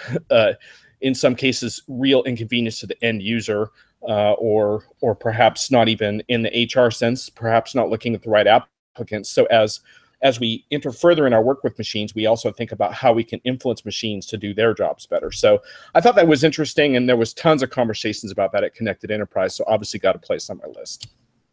Speaker 5: in some cases real inconvenience to the end user, or perhaps not even in the HR sense, perhaps not looking at the right applicants. So as we enter further in our work with machines, we also think about how we can influence machines to do their jobs better. So I thought that was interesting, and there was tons of conversations about that at Connected Enterprise, so obviously got a place on my list.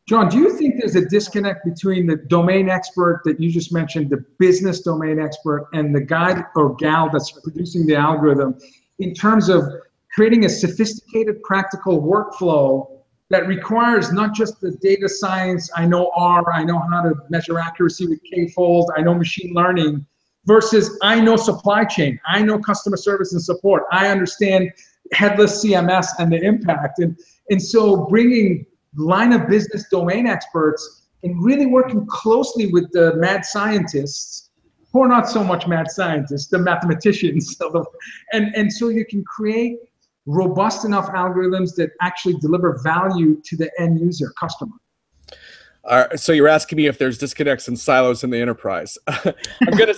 Speaker 1: John, do you think there's a disconnect between the domain expert that you just mentioned, the business domain expert, and the guy or gal that's producing the algorithm, in terms of creating a sophisticated, practical workflow that requires not just the data science, I know R, I know how to measure accuracy with K-fold, I know machine learning, versus I know supply chain, I know customer service and support, I understand headless CMS and the impact. And so bringing line of business domain experts and really working closely with the mad scientists, or not so much mad scientists, the mathematicians, and so you can create robust enough algorithms that actually deliver value to the end user customer.
Speaker 5: So you're asking me if there's disconnects and silos in the enterprise. I'm gonna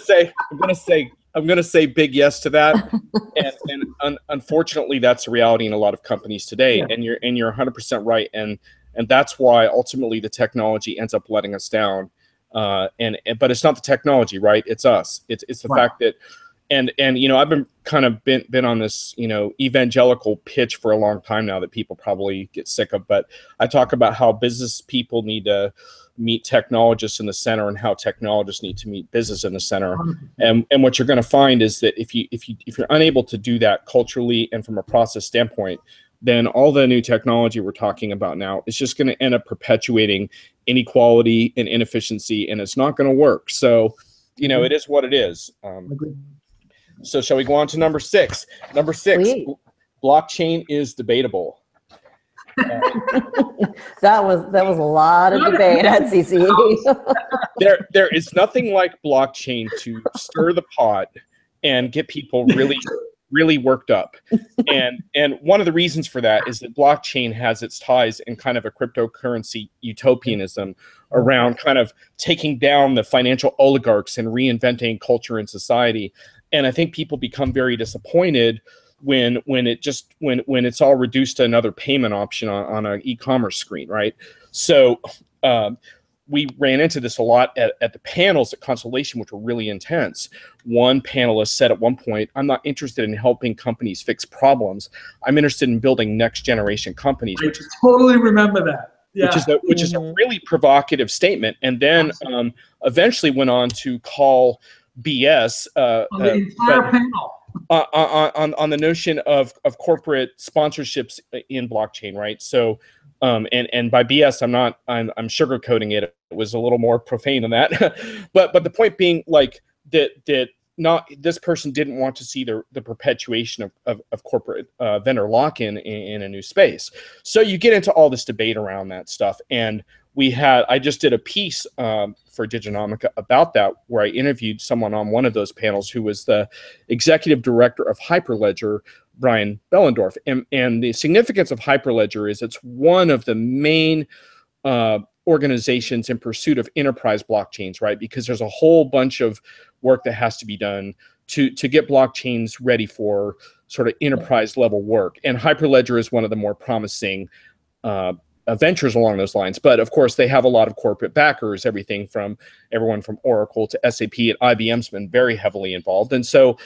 Speaker 5: say big yes to that, and unfortunately that's a reality in a lot of companies today. Yeah. And you're 100% right, and that's why ultimately the technology ends up letting us down. But it's not the technology, right? It's us. It's the fact that, and you know, I've been on this, you know, evangelical pitch for a long time now that people probably get sick of, but I talk about how business people need to meet technologists in the center and how technologists need to meet business in the center. And what you're going to find is that if you're unable to do that culturally and from a process standpoint, then all the new technology we're talking about now is just going to end up perpetuating inequality and inefficiency, and it's not going to work. So, you know, it is what it is. So shall we go on to number 6? Number 6, blockchain is debatable.
Speaker 2: That was a lot of debate at CCE.
Speaker 5: There is nothing like blockchain to stir the pot and get people really worked up. And one of the reasons for that is that blockchain has its ties in kind of a cryptocurrency utopianism around kind of taking down the financial oligarchs and reinventing culture and society. And I think people become very disappointed when it's all reduced to another payment option on an e-commerce screen, right? So we ran into this a lot at the panels at Constellation, which were really intense. One panelist said at one point, "I'm not interested in helping companies fix problems. I'm interested in building next generation companies."
Speaker 1: I totally remember that. Yeah.
Speaker 5: Which is a really provocative statement. And then eventually went on to call BS
Speaker 1: on the entire panel.
Speaker 5: On the notion of corporate sponsorships in blockchain, right? So, and by BS, I'm sugarcoating it. It was a little more profane than that, but the point being, like, that not this person didn't want to see the perpetuation of corporate vendor lock-in in a new space. So you get into all this debate around that stuff, and I just did a piece for Diginomica about that, where I interviewed someone on one of those panels who was the executive director of Hyperledger, Brian Bellendorf. And the significance of Hyperledger is it's one of the main organizations in pursuit of enterprise blockchains, right? Because there's a whole bunch of work that has to be done to get blockchains ready for sort of enterprise level work. And Hyperledger is one of the more promising ventures along those lines. But of course, they have a lot of corporate backers, everyone from Oracle to SAP, and IBM's been very heavily involved. And so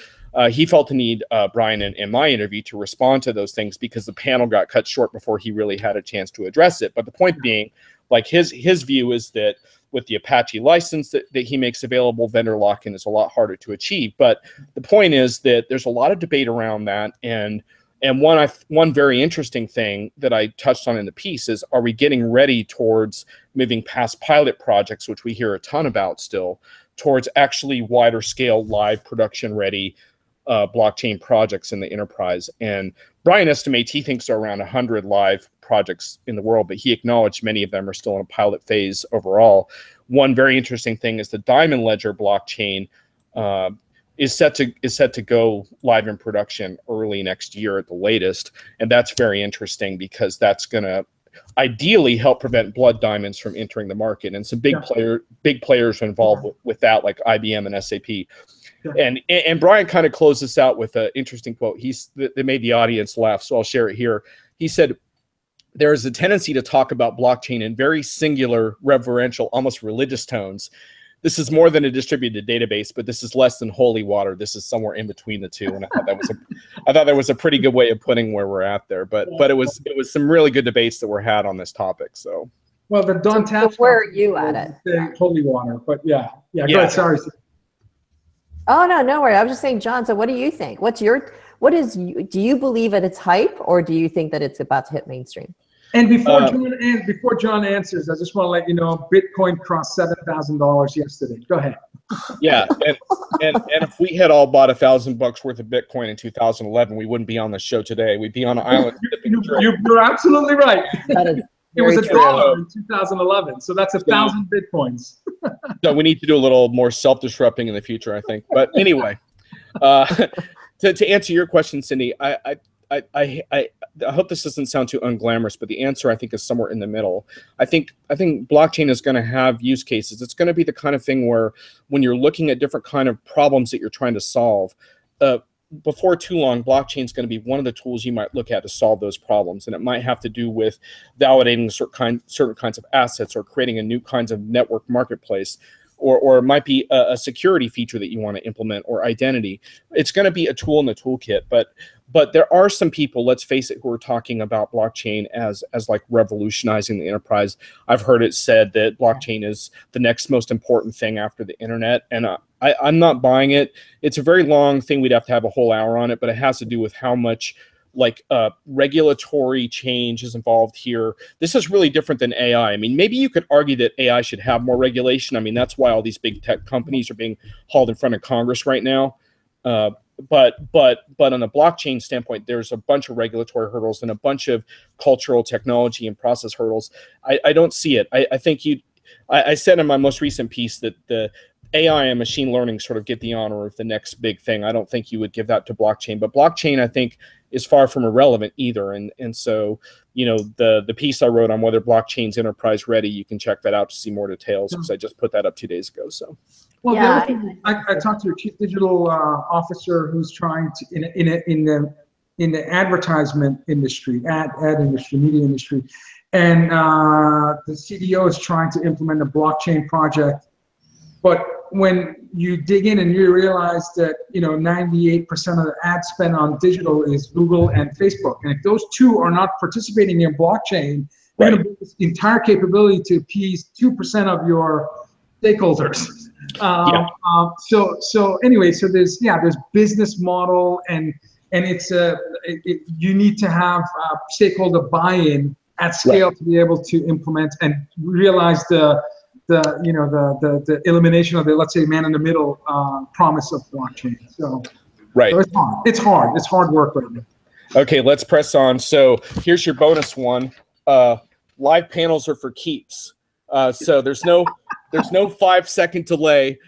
Speaker 5: he felt the need, Brian, in my interview to respond to those things because the panel got cut short before he really had a chance to address it. But the point being, like his view is that with the Apache license that he makes available, vendor lock-in is a lot harder to achieve. But the point is that there's a lot of debate around that. And one very interesting thing that I touched on in the piece is, are we getting ready towards moving past pilot projects, which we hear a ton about still, towards actually wider scale, live production ready blockchain projects in the enterprise? And Brian estimates he thinks there are around 100 live projects in the world, but he acknowledged many of them are still in a pilot phase overall. One very interesting thing is the Diamond Ledger blockchain is set to go live in production early next year at the latest, and that's very interesting because that's going to ideally help prevent blood diamonds from entering the market. And some big players are involved with that, like IBM and SAP. And Brian kind of closed this out with an interesting quote. That made the audience laugh, so I'll share it here. He said, "There is a tendency to talk about blockchain in very singular, reverential, almost religious tones. This is more than a distributed database, but this is less than holy water. This is somewhere in between the two." And I thought that was a pretty good way of putting where we're at there. But it was some really good debates that were had on this topic. So
Speaker 1: well, the Don Tap.
Speaker 2: Where are you at it?
Speaker 1: Holy water, but yeah. Go ahead. Sorry.
Speaker 2: Oh no worry. I was just saying, John. So what do you think? Do you believe that it's hype, or do you think that it's about to hit mainstream?
Speaker 1: And before John answers, I just want to let you know Bitcoin crossed $7,000 yesterday. Go ahead.
Speaker 5: Yeah, and if we had all bought $1,000 worth of Bitcoin in 2011, we wouldn't be on the show today. We'd be on an island.
Speaker 1: You're absolutely right. It was $1 in 2011, so that's 1,000 Bitcoins.
Speaker 5: So we need to do a little more self-disrupting in the future, I think. But anyway, to answer your question, Cindy, I hope this doesn't sound too unglamorous, but the answer I think is somewhere in the middle. I think blockchain is going to have use cases. It's going to be the kind of thing where when you're looking at different kind of problems that you're trying to solve, before too long, blockchain is going to be one of the tools you might look at to solve those problems. And it might have to do with validating certain kinds of assets or creating a new kinds of network marketplace. Or it might be a security feature that you want to implement, or identity. It's going to be a tool in the toolkit, but there are some people, let's face it, who are talking about blockchain as like revolutionizing the enterprise. I've heard it said that blockchain is the next most important thing after the internet, and I'm not buying it. It's a very long thing. We'd have to have a whole hour on it, but it has to do with how much regulatory change is involved here. This is really different than AI. I mean, maybe you could argue that AI should have more regulation. I mean, that's why all these big tech companies are being hauled in front of Congress right now. But on the blockchain standpoint, there's a bunch of regulatory hurdles and a bunch of cultural, technology, and process hurdles. I don't see it. I think I said in my most recent piece that the AI and machine learning sort of get the honor of the next big thing. I don't think you would give that to blockchain, but blockchain, I think, is far from irrelevant either. And so, the piece I wrote on whether blockchain's enterprise ready, you can check that out to see more details, because I just put that up 2 days ago. So,
Speaker 1: well, yeah, I talked to a chief digital officer who's trying to in the advertisement industry, ad industry, media industry, and the CDO is trying to implement a blockchain project. But when you dig in and you realize that 98% of the ad spend on digital is Google and Facebook, and if those two are not participating in blockchain, you're going to build this entire capability to appease 2% of your stakeholders. So anyway, so there's business model, and it's you need to have stakeholder buy-in at scale to be able to implement and realize the elimination of the, let's say, man in the middle promise of blockchain. So it's hard work right now.
Speaker 5: Okay, let's press on. So here's your bonus one. Live panels are for keeps. So there's no 5-second delay.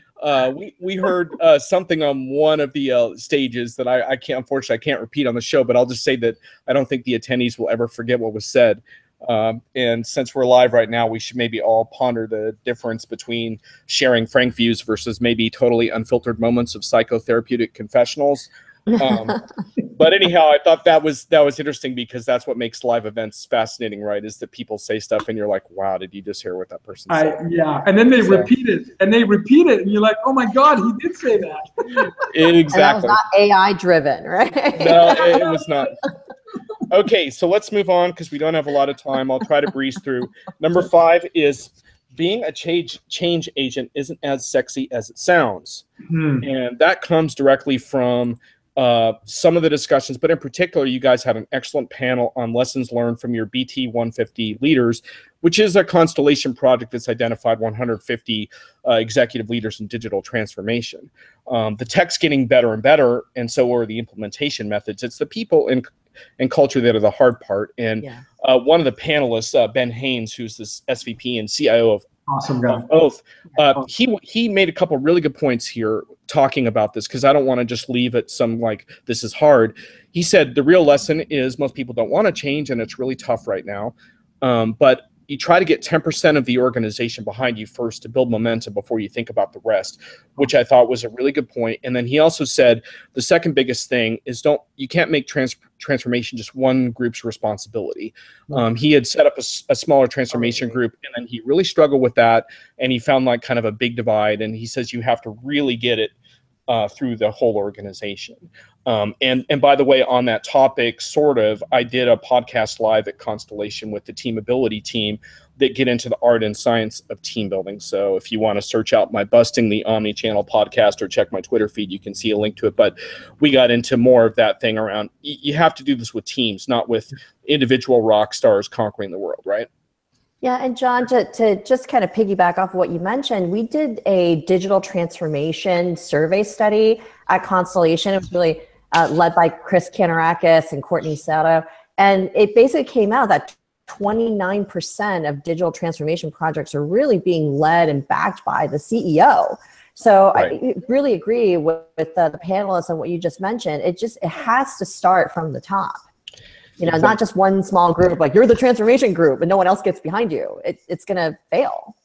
Speaker 5: We heard something on one of the stages that unfortunately I can't repeat on the show, but I'll just say that I don't think the attendees will ever forget what was said. And since we're live right now, we should maybe all ponder the difference between sharing frank views versus maybe totally unfiltered moments of psychotherapeutic confessionals. But anyhow, I thought that was interesting, because that's what makes live events fascinating, right? Is that people say stuff and you're like, wow, did you just hear what that person said?
Speaker 1: Yeah, and then they repeat it, and you're like, oh my God, he did say that.
Speaker 5: Exactly.
Speaker 2: And that was not AI driven, right?
Speaker 5: No, it was not. Okay, so let's move on, because we don't have a lot of time. I'll try to breeze through. Number 5 is being a change agent isn't as sexy as it sounds. And that comes directly from some of the discussions, but in particular, you guys had an excellent panel on lessons learned from your BT 150 leaders, which is a constellation project that's identified 150 executive leaders in digital transformation. The tech's getting better and better, and so are the implementation methods. It's the people and culture that are the hard part. And one of the panelists, Ben Haynes, who's this SVP and CIO of
Speaker 1: Awesome guy.
Speaker 5: Oath, he made a couple really good points here talking about this, because I don't want to just leave it some like this is hard. He said the real lesson is most people don't want to change, and it's really tough right now. But you try to get 10% of the organization behind you first to build momentum before you think about the rest, which I thought was a really good point. And then he also said the second biggest thing is you can't make transformation just one group's responsibility. He had set up a smaller transformation group, and then he really struggled with that, and he found like kind of a big divide. And he says you have to really get it through the whole organization. And by the way, on that topic, I did a podcast live at Constellation with the Team Ability team that get into the art and science of team building. So if you want to search out my Busting the Omni-Channel podcast or check my Twitter feed, you can see a link to it. But we got into more of that thing around, you have to do this with teams, not with individual rock stars conquering the world, right?
Speaker 2: Yeah, and John, to just kind of piggyback off of what you mentioned, we did a digital transformation survey study at Constellation. It was really led by Chris Kanarakis and Courtney Sato. And it basically came out that 29% of digital transformation projects are really being led and backed by the CEO. So right. I really agree with the panelists and what you just mentioned. It has to start from the top. Not just one small group, like you're the transformation group and no one else gets behind you. It's going to fail.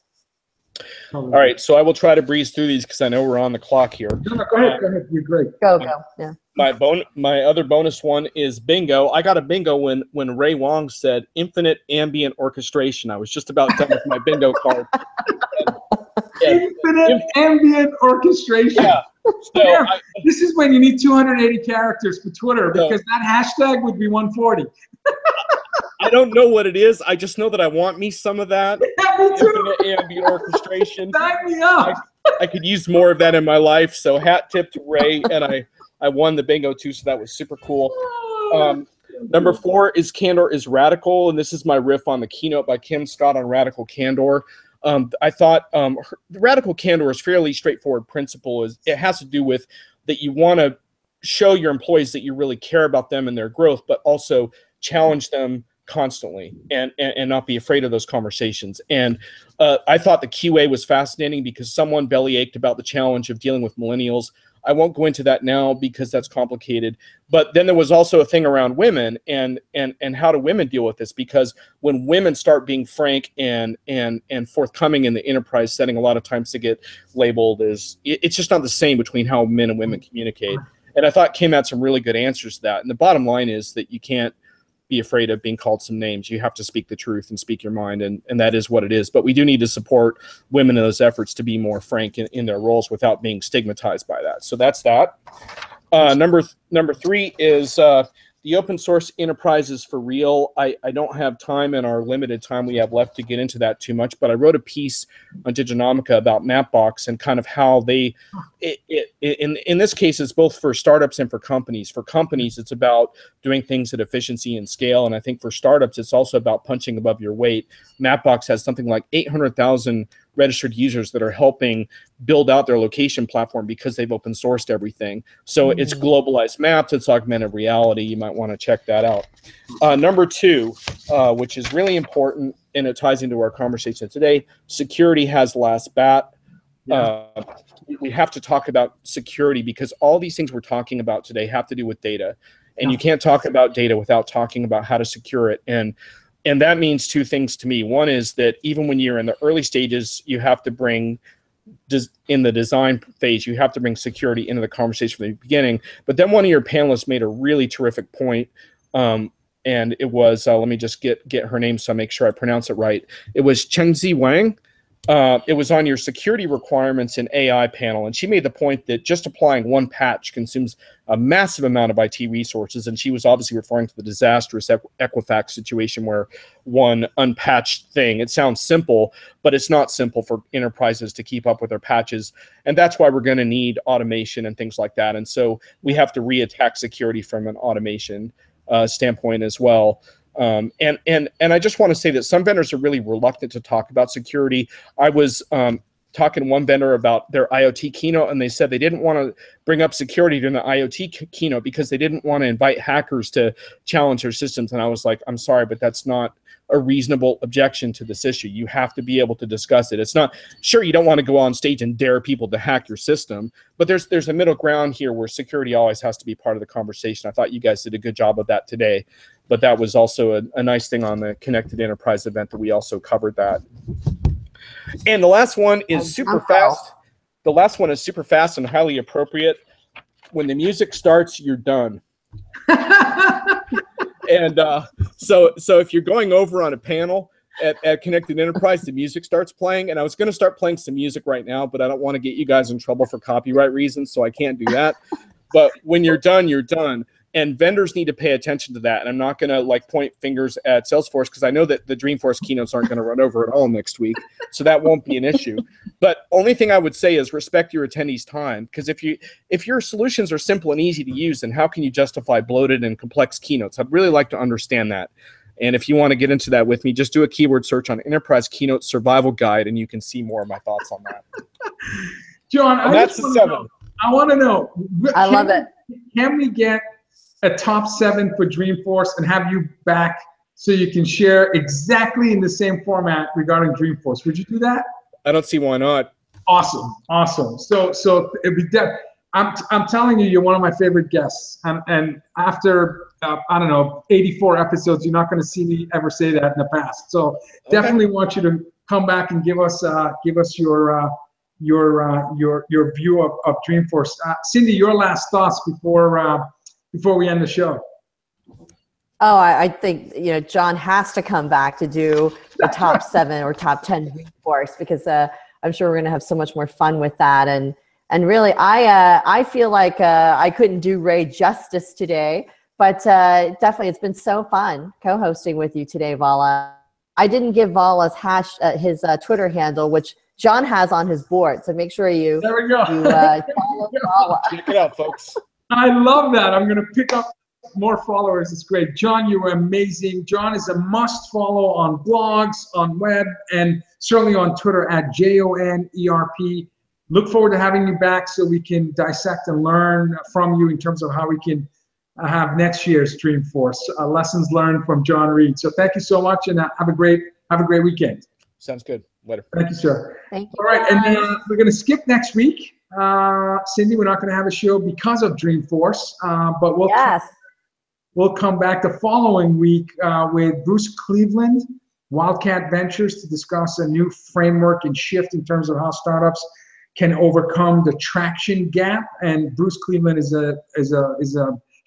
Speaker 5: All right, so I will try to breeze through these because I know we're on the clock here.
Speaker 1: No, go ahead. You're great.
Speaker 2: Go. Yeah.
Speaker 5: My other bonus one is bingo. I got a bingo when Ray Wong said infinite ambient orchestration. I was just about done with my bingo card.
Speaker 1: Infinite ambient orchestration.
Speaker 5: Yeah. So
Speaker 1: this is when you need 280 characters for Twitter, because that hashtag would be 140.
Speaker 5: I don't know what it is. I just know that I want me some of that.
Speaker 1: Yeah, me too.
Speaker 5: Infinite ambient orchestration.
Speaker 1: Sign me up.
Speaker 5: I could use more of that in my life. So hat tip to Ray, and I won the bingo too, so that was super cool. Number 4 is Candor is Radical, and this is my riff on the keynote by Kim Scott on Radical Candor. I thought the Radical Candor is fairly straightforward principle. It has to do with that you want to show your employees that you really care about them and their growth, but also challenge them constantly and not be afraid of those conversations. And I thought the QA was fascinating because someone bellyached about the challenge of dealing with millennials. I won't go into that now because that's complicated. But then there was also a thing around women and how do women deal with this? Because when women start being frank and forthcoming in the enterprise setting, a lot of times they get labeled as, it's just not the same between how men and women communicate. And I thought Kim had some really good answers to that. And the bottom line is that you can't be afraid of being called some names. You have to speak the truth and speak your mind, and that is what it is. But we do need to support women in those efforts to be more frank in their roles without being stigmatized by that. So that's that. Number 3 is the open source enterprise is for real. I don't have time in our limited time we have left to get into that too much, but I wrote a piece on Diginomica about Mapbox and kind of how they, in this case, it's both for startups and for companies. For companies, it's about doing things at efficiency and scale, and I think for startups, it's also about punching above your weight. Mapbox has something like 800,000 registered users that are helping build out their location platform because they've open sourced everything. So it's globalized maps, it's augmented reality. You might want to check that out. Number 2, which is really important, and it ties into our conversation today, security has last bat. We have to talk about security because all these things we're talking about today have to do with data. And you can't talk about data without talking about how to secure it. And And that means two things to me. One is that even when you're in the early stages, you have to bring, in the design phase, you have to bring security into the conversation from the beginning. But then one of your panelists made a really terrific point, and it was, let me just get her name so I make sure I pronounce it right. It was Chengzi Wang. It was on your security requirements in AI panel, and she made the point that just applying one patch consumes a massive amount of IT resources, and she was obviously referring to the disastrous Equifax situation where one unpatched thing, it sounds simple, but it's not simple for enterprises to keep up with their patches, and that's why we're going to need automation and things like that, and so we have to re-attack security from an automation standpoint as well. And I just want to say that some vendors are really reluctant to talk about security. I was talking to one vendor about their IoT keynote, and they said they didn't want to bring up security during the IoT keynote because they didn't want to invite hackers to challenge their systems. And I was like, I'm sorry, but that's not a reasonable objection to this issue. You have to be able to discuss it. It's not, sure, you don't want to go on stage and dare people to hack your system, but there's a middle ground here where security always has to be part of the conversation. I thought you guys did a good job of that today, but that was also a nice thing on the Connected Enterprise event that we also covered that. And the last one is super fast. The last one is super fast and highly appropriate. When the music starts, you're done. And so if you're going over on a panel at Connected Enterprise, the music starts playing, and I was going to start playing some music right now, but I don't want to get you guys in trouble for copyright reasons, so I can't do that. But when you're done, you're done. And vendors need to pay attention to that. And I'm not going to like point fingers at Salesforce because I know that the Dreamforce keynotes aren't going to run over at all next week. So that won't be an issue. But only thing I would say is respect your attendees' time. Because if your solutions are simple and easy to use, then how can you justify bloated and complex keynotes? I'd really like to understand that. And if you want to get into that with me, just do a keyword search on Enterprise Keynote Survival Guide, and you can see more of my thoughts on that.
Speaker 1: John,
Speaker 5: that's the 7.
Speaker 1: I want to know.
Speaker 2: I love it.
Speaker 1: Can we get a top 7 for Dreamforce and have you back so you can share exactly in the same format regarding Dreamforce? Would you do that?
Speaker 5: I don't see why not.
Speaker 1: Awesome, awesome. So it'd be I'm telling you, you're one of my favorite guests, and after I don't know 84 episodes, you're not going to see me ever say that in the past. So definitely want you to come back and give us your view of Dreamforce. Cindy, your last thoughts before we end the show.
Speaker 2: Oh, I think John has to come back to do the top 7 or top 10 Dreamforce because I'm sure we're going to have so much more fun with that. And really, I feel like I couldn't do Ray justice today, but definitely it's been so fun co-hosting with you today, Vala. I didn't give Vala's his Twitter handle, which John has on his board, so make sure you,
Speaker 1: there we go.
Speaker 2: Follow Vala.
Speaker 5: Check it out, folks.
Speaker 1: I love that. I'm going to pick up more followers. It's great. John, you were amazing. John is a must follow on blogs, on web, and certainly on Twitter at JONERP. Look forward to having you back so we can dissect and learn from you in terms of how we can have next year's Dreamforce. Lessons learned from Jon Reed. So thank you so much, and have a great weekend.
Speaker 5: Sounds good. Later.
Speaker 1: Thank you, sir.
Speaker 2: Thank you.
Speaker 1: All right, and we're going to skip next week. Cindy, we're not going to have a show because of Dreamforce, but we'll come back the following week with Bruce Cleveland, Wildcat Ventures, to discuss a new framework and shift in terms of how startups can overcome the traction gap. And Bruce Cleveland is a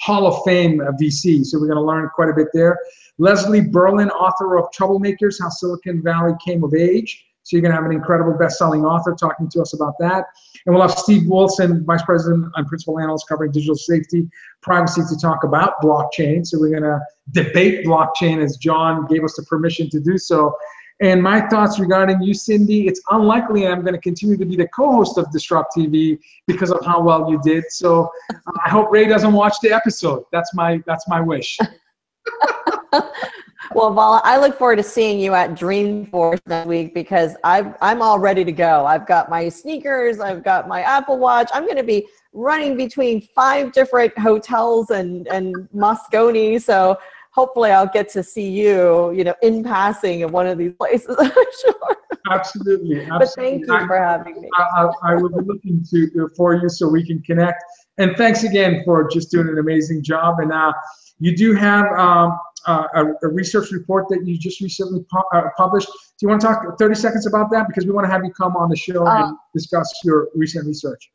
Speaker 1: Hall of Fame VC, so we're going to learn quite a bit there. Leslie Berlin, author of Troublemakers: How Silicon Valley Came of Age. So you're going to have an incredible best-selling author talking to us about that. And we'll have Steve Wilson, Vice President and Principal Analyst covering digital safety, privacy, to talk about blockchain. So we're going to debate blockchain as John gave us the permission to do so. And my thoughts regarding you, Cindy, it's unlikely I'm going to continue to be the co-host of DisrupTV because of how well you did. So I hope Ray doesn't watch the episode. That's my wish.
Speaker 2: Well, Vala, I look forward to seeing you at Dreamforce next week because I'm all ready to go. I've got my sneakers, I've got my Apple Watch. I'm going to be running between 5 different hotels and Moscone. So hopefully I'll get to see you, in passing at one of these places. I'm sure.
Speaker 1: Absolutely.
Speaker 2: But thank you for having me.
Speaker 1: I will be looking for you so we can connect. And thanks again for just doing an amazing job. And you do have a research report that you just recently published. Do you want to talk 30 seconds about that? Because we want to have you come on the show and discuss your recent research.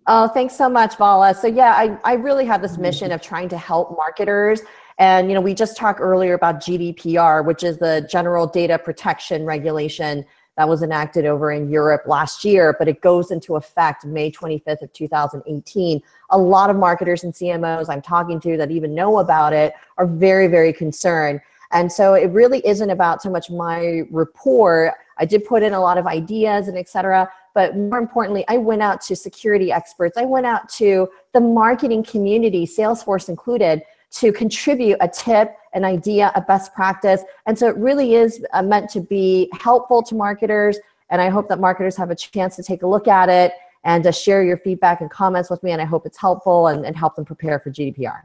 Speaker 2: Oh, thanks so much, Vala. So yeah, I really have this mission of trying to help marketers. And, we just talked earlier about GDPR, which is the General Data Protection Regulation that was enacted over in Europe last year, but it goes into effect May 25th of 2018. A lot of marketers and CMOs I'm talking to that even know about it are very, very concerned. And so it really isn't about so much my report. I did put in a lot of ideas and et cetera, but more importantly, I went out to security experts. I went out to the marketing community, Salesforce included, to contribute a tip, an idea, a best practice. And so it really is meant to be helpful to marketers. And I hope that marketers have a chance to take a look at it and to share your feedback and comments with me. And I hope it's helpful and help them prepare for GDPR.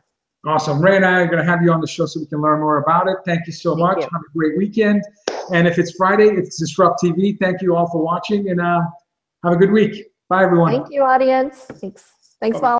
Speaker 1: Awesome. Ray and I are going to have you on the show so we can learn more about it. Thank you so much. Have a great weekend. And if it's Friday, it's Disrupt TV. Thank you all for watching, and have a good week. Bye, everyone.
Speaker 2: Thank you, audience. Thanks, Val.